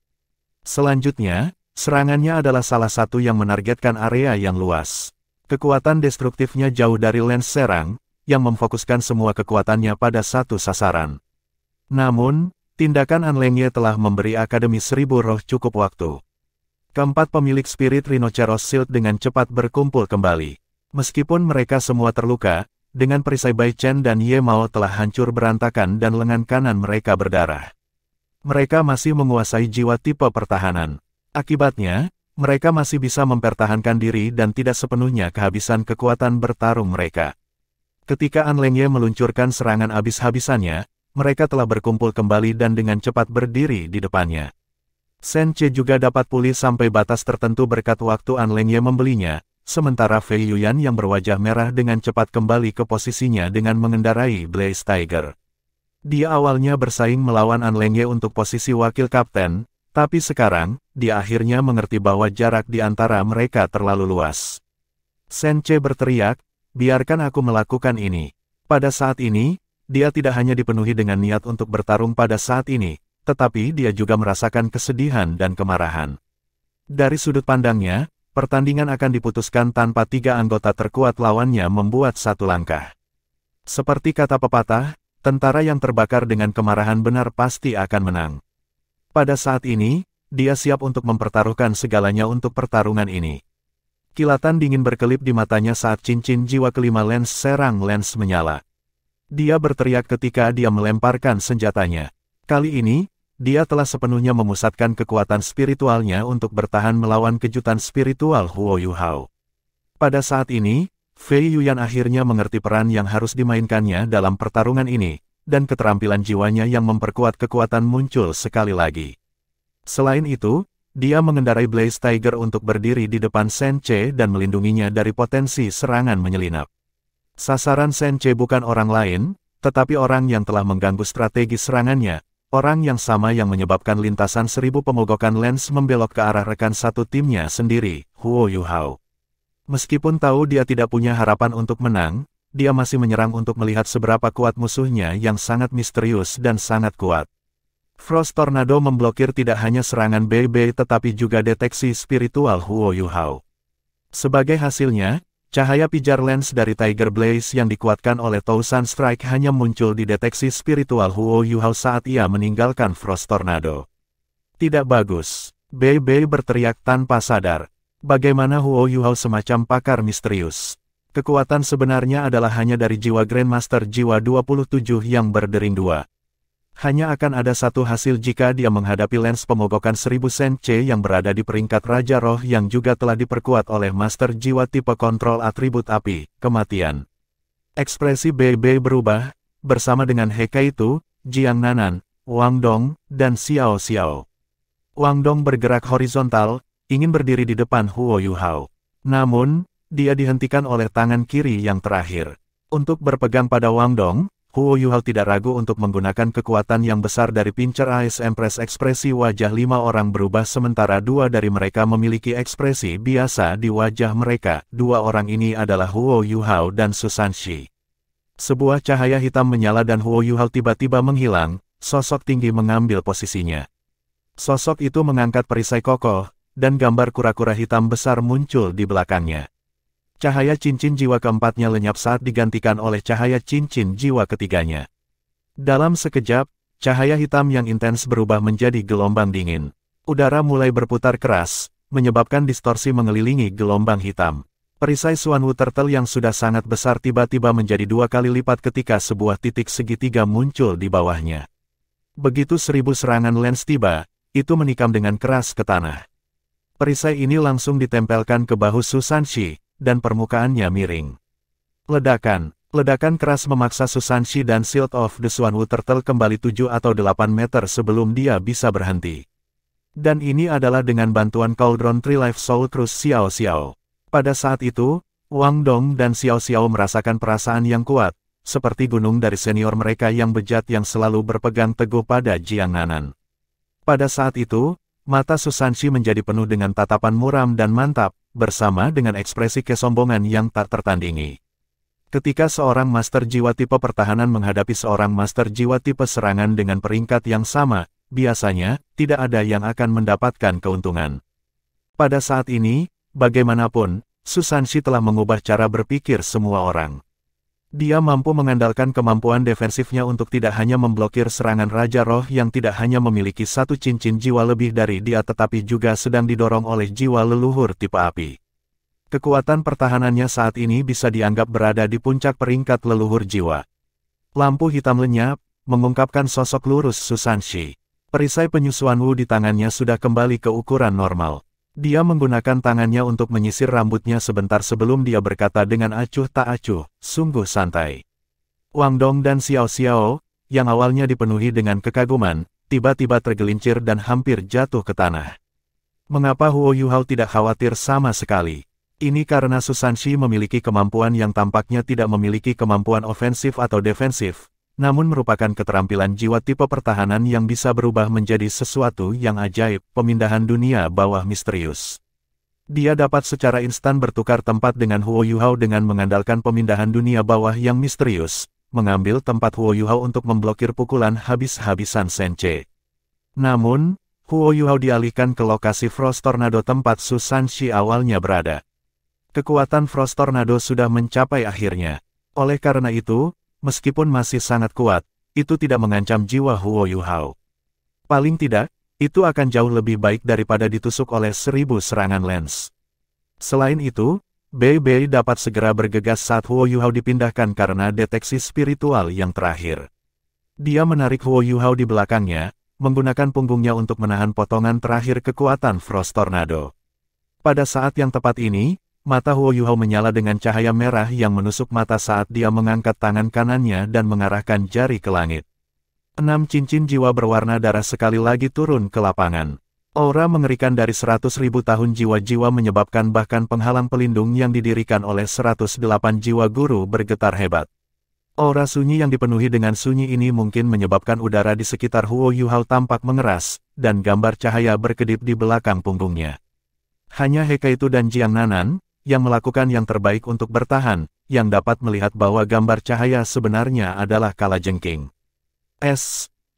A: Selanjutnya, serangannya adalah salah satu yang menargetkan area yang luas. Kekuatan destruktifnya jauh dari lens serang, yang memfokuskan semua kekuatannya pada satu sasaran. Namun, tindakan An Lengye telah memberi Akademi Seribu Roh cukup waktu. Keempat pemilik spirit Rhinoceros Shield dengan cepat berkumpul kembali. Meskipun mereka semua terluka, dengan perisai Bai Chen dan Ye Mao telah hancur berantakan dan lengan kanan mereka berdarah. Mereka masih menguasai jiwa tipe pertahanan. Akibatnya, mereka masih bisa mempertahankan diri dan tidak sepenuhnya kehabisan kekuatan bertarung mereka. Ketika An Lengye meluncurkan serangan habis-habisannya, mereka telah berkumpul kembali dan dengan cepat berdiri di depannya. Shen Che juga dapat pulih sampai batas tertentu berkat waktu An Lengye membelinya, sementara Fei Yuyan yang berwajah merah dengan cepat kembali ke posisinya dengan mengendarai Blaze Tiger. Dia awalnya bersaing melawan An Lengye untuk posisi wakil kapten, Tapi sekarang, dia akhirnya mengerti bahwa jarak di antara mereka terlalu luas. Shen-che berteriak, biarkan aku melakukan ini. Pada saat ini, dia tidak hanya dipenuhi dengan niat untuk bertarung pada saat ini, tetapi dia juga merasakan kesedihan dan kemarahan. Dari sudut pandangnya, pertandingan akan diputuskan tanpa 3 anggota terkuat lawannya membuat satu langkah. Seperti kata pepatah, tentara yang terbakar dengan kemarahan benar pasti akan menang. Pada saat ini, dia siap untuk mempertaruhkan segalanya untuk pertarungan ini. Kilatan dingin berkelip di matanya saat cincin jiwa kelima Lens serang Lens menyala. Dia berteriak ketika dia melemparkan senjatanya. Kali ini, dia telah sepenuhnya memusatkan kekuatan spiritualnya untuk bertahan melawan kejutan spiritual Huo Yuhao. Pada saat ini, Fei Yuyan akhirnya mengerti peran yang harus dimainkannya dalam pertarungan ini, dan keterampilan jiwanya yang memperkuat kekuatan muncul sekali lagi. Selain itu, dia mengendarai Blaze Tiger untuk berdiri di depan Shen-che dan melindunginya dari potensi serangan menyelinap. Sasaran Shen-che bukan orang lain, tetapi orang yang telah mengganggu strategi serangannya, orang yang sama yang menyebabkan lintasan 1000 pemogokan Lens membelok ke arah rekan satu timnya sendiri, Huo Yuhao. Meskipun tahu dia tidak punya harapan untuk menang, dia masih menyerang untuk melihat seberapa kuat musuhnya yang sangat misterius dan sangat kuat. Frost Tornado memblokir tidak hanya serangan BB tetapi juga deteksi spiritual Huo Yuhao. Sebagai hasilnya, cahaya pijar Lens dari Tiger Blaze yang dikuatkan oleh Tousan Strike hanya muncul di deteksi spiritual Huo Yuhao saat ia meninggalkan Frost Tornado. Tidak bagus. BB berteriak tanpa sadar. Bagaimana Huo Yuhao semacam pakar misterius? Kekuatan sebenarnya adalah hanya dari jiwa Grandmaster jiwa 27 yang berdering 2. Hanya akan ada satu hasil jika dia menghadapi Lens pemogokan 1000 Shen-che yang berada di peringkat Raja Roh yang juga telah diperkuat oleh Master Jiwa tipe kontrol atribut api, kematian. Ekspresi BB berubah, bersama dengan Hekaitu, Jiang Nanan, Wang Dong, dan Xiao Xiao. Wang Dong bergerak horizontal, ingin berdiri di depan Huo Yuhao. Namun, dia dihentikan oleh tangan kiri yang terakhir. Untuk berpegang pada Wang Dong, Huo Yuhao tidak ragu untuk menggunakan kekuatan yang besar dari Pincer Ice Empress. Ekspresi wajah 5 orang berubah sementara 2 dari mereka memiliki ekspresi biasa di wajah mereka. 2 orang ini adalah Huo Yuhao dan Susan Shi. Sebuah cahaya hitam menyala dan Huo Yuhao tiba-tiba menghilang, sosok tinggi mengambil posisinya. Sosok itu mengangkat perisai kokoh, dan gambar kura-kura hitam besar muncul di belakangnya. Cahaya cincin jiwa keempatnya lenyap saat digantikan oleh cahaya cincin jiwa ketiganya. Dalam sekejap, cahaya hitam yang intens berubah menjadi gelombang dingin. Udara mulai berputar keras, menyebabkan distorsi mengelilingi gelombang hitam. Perisai Suanwu Turtle yang sudah sangat besar tiba-tiba menjadi 2 kali lipat ketika sebuah titik segitiga muncul di bawahnya. Begitu 1000 serangan Lens tiba, itu menikam dengan keras ke tanah. Perisai ini langsung ditempelkan ke bahu Susan Shi, dan permukaannya miring. Ledakan keras memaksa Susan Shi dan Shield of the Suanwu Turtle kembali 7 atau 8 meter sebelum dia bisa berhenti. Dan ini adalah dengan bantuan Cauldron Tree Life Soul Crush Xiao Xiao. Pada saat itu, Wang Dong dan Xiao Xiao merasakan perasaan yang kuat, seperti gunung dari senior mereka yang bejat yang selalu berpegang teguh pada Jiang Nanan. Pada saat itu, mata Susan Shi menjadi penuh dengan tatapan muram dan mantap, bersama dengan ekspresi kesombongan yang tak tertandingi. Ketika seorang Master Jiwa tipe pertahanan menghadapi seorang Master Jiwa tipe serangan dengan peringkat yang sama, biasanya, tidak ada yang akan mendapatkan keuntungan. Pada saat ini, bagaimanapun, Susan Shi telah mengubah cara berpikir semua orang. Dia mampu mengandalkan kemampuan defensifnya untuk tidak hanya memblokir serangan Raja Roh yang tidak hanya memiliki satu cincin jiwa lebih dari dia tetapi juga sedang didorong oleh jiwa leluhur tipe api. Kekuatan pertahanannya saat ini bisa dianggap berada di puncak peringkat leluhur jiwa. Lampu hitam lenyap, mengungkapkan sosok lurus Susan Shi. Perisai penyusuan Wu di tangannya sudah kembali ke ukuran normal. Dia menggunakan tangannya untuk menyisir rambutnya sebentar sebelum dia berkata dengan acuh tak acuh, sungguh santai. Wang Dong dan Xiao Xiao, yang awalnya dipenuhi dengan kekaguman, tiba-tiba tergelincir dan hampir jatuh ke tanah. Mengapa Huo Yuhao tidak khawatir sama sekali? Ini karena Susan Shi memiliki kemampuan yang tampaknya tidak memiliki kemampuan ofensif atau defensif, namun merupakan keterampilan jiwa tipe pertahanan yang bisa berubah menjadi sesuatu yang ajaib, pemindahan dunia bawah misterius. Dia dapat secara instan bertukar tempat dengan Huo Yuhao dengan mengandalkan pemindahan dunia bawah yang misterius, mengambil tempat Huo Yuhao untuk memblokir pukulan habis-habisan Shenche. Namun, Huo Yuhao dialihkan ke lokasi Frost Tornado tempat Su Sanshi awalnya berada. Kekuatan Frost Tornado sudah mencapai akhirnya. Oleh karena itu, meskipun masih sangat kuat, itu tidak mengancam jiwa Huo Yuhao. Paling tidak, itu akan jauh lebih baik daripada ditusuk oleh 1000 serangan lens. Selain itu, Bei Bei dapat segera bergegas saat Huo Yuhao dipindahkan karena deteksi spiritual yang terakhir. Dia menarik Huo Yuhao di belakangnya, menggunakan punggungnya untuk menahan potongan terakhir kekuatan Frost Tornado. Pada saat yang tepat ini, mata Huo Yuhao menyala dengan cahaya merah yang menusuk mata saat dia mengangkat tangan kanannya dan mengarahkan jari ke langit. 6 cincin jiwa berwarna darah sekali lagi turun ke lapangan. Aura mengerikan dari 100.000 tahun jiwa-jiwa menyebabkan bahkan penghalang pelindung yang didirikan oleh 108 jiwa guru bergetar hebat. Aura sunyi yang dipenuhi dengan sunyi ini mungkin menyebabkan udara di sekitar Huo Yuhao tampak mengeras, dan gambar cahaya berkedip di belakang punggungnya. Hanya Hekaitu dan Jiang Nanan, yang melakukan yang terbaik untuk bertahan, yang dapat melihat bahwa gambar cahaya sebenarnya adalah kalajengking.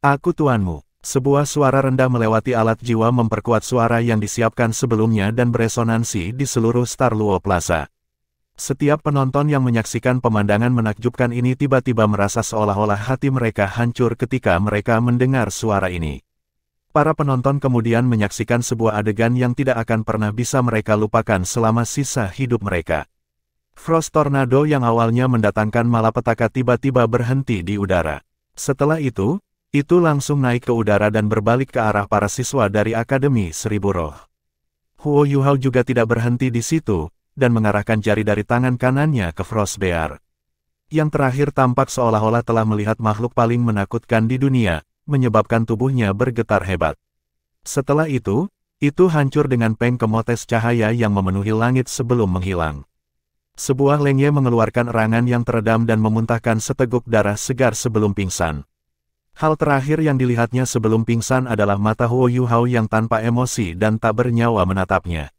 A: Aku tuanmu. Sebuah suara rendah melewati alat jiwa memperkuat suara yang disiapkan sebelumnya dan beresonansi di seluruh Star Luo Plaza. Setiap penonton yang menyaksikan pemandangan menakjubkan ini tiba-tiba merasa seolah-olah hati mereka hancur ketika mereka mendengar suara ini. Para penonton kemudian menyaksikan sebuah adegan yang tidak akan pernah bisa mereka lupakan selama sisa hidup mereka. Frost Tornado yang awalnya mendatangkan malapetaka tiba-tiba berhenti di udara. Setelah itu langsung naik ke udara dan berbalik ke arah para siswa dari Akademi Seribu Roh. Huo Yuhao juga tidak berhenti di situ, dan mengarahkan jari dari tangan kanannya ke Frost Bear. Yang terakhir tampak seolah-olah telah melihat makhluk paling menakutkan di dunia, menyebabkan tubuhnya bergetar hebat. Setelah itu hancur dengan peng kemotes cahaya yang memenuhi langit sebelum menghilang. Sebuah lengye mengeluarkan erangan yang teredam dan memuntahkan seteguk darah segar sebelum pingsan. Hal terakhir yang dilihatnya sebelum pingsan adalah mata Huo Yuhao yang tanpa emosi dan tak bernyawa menatapnya.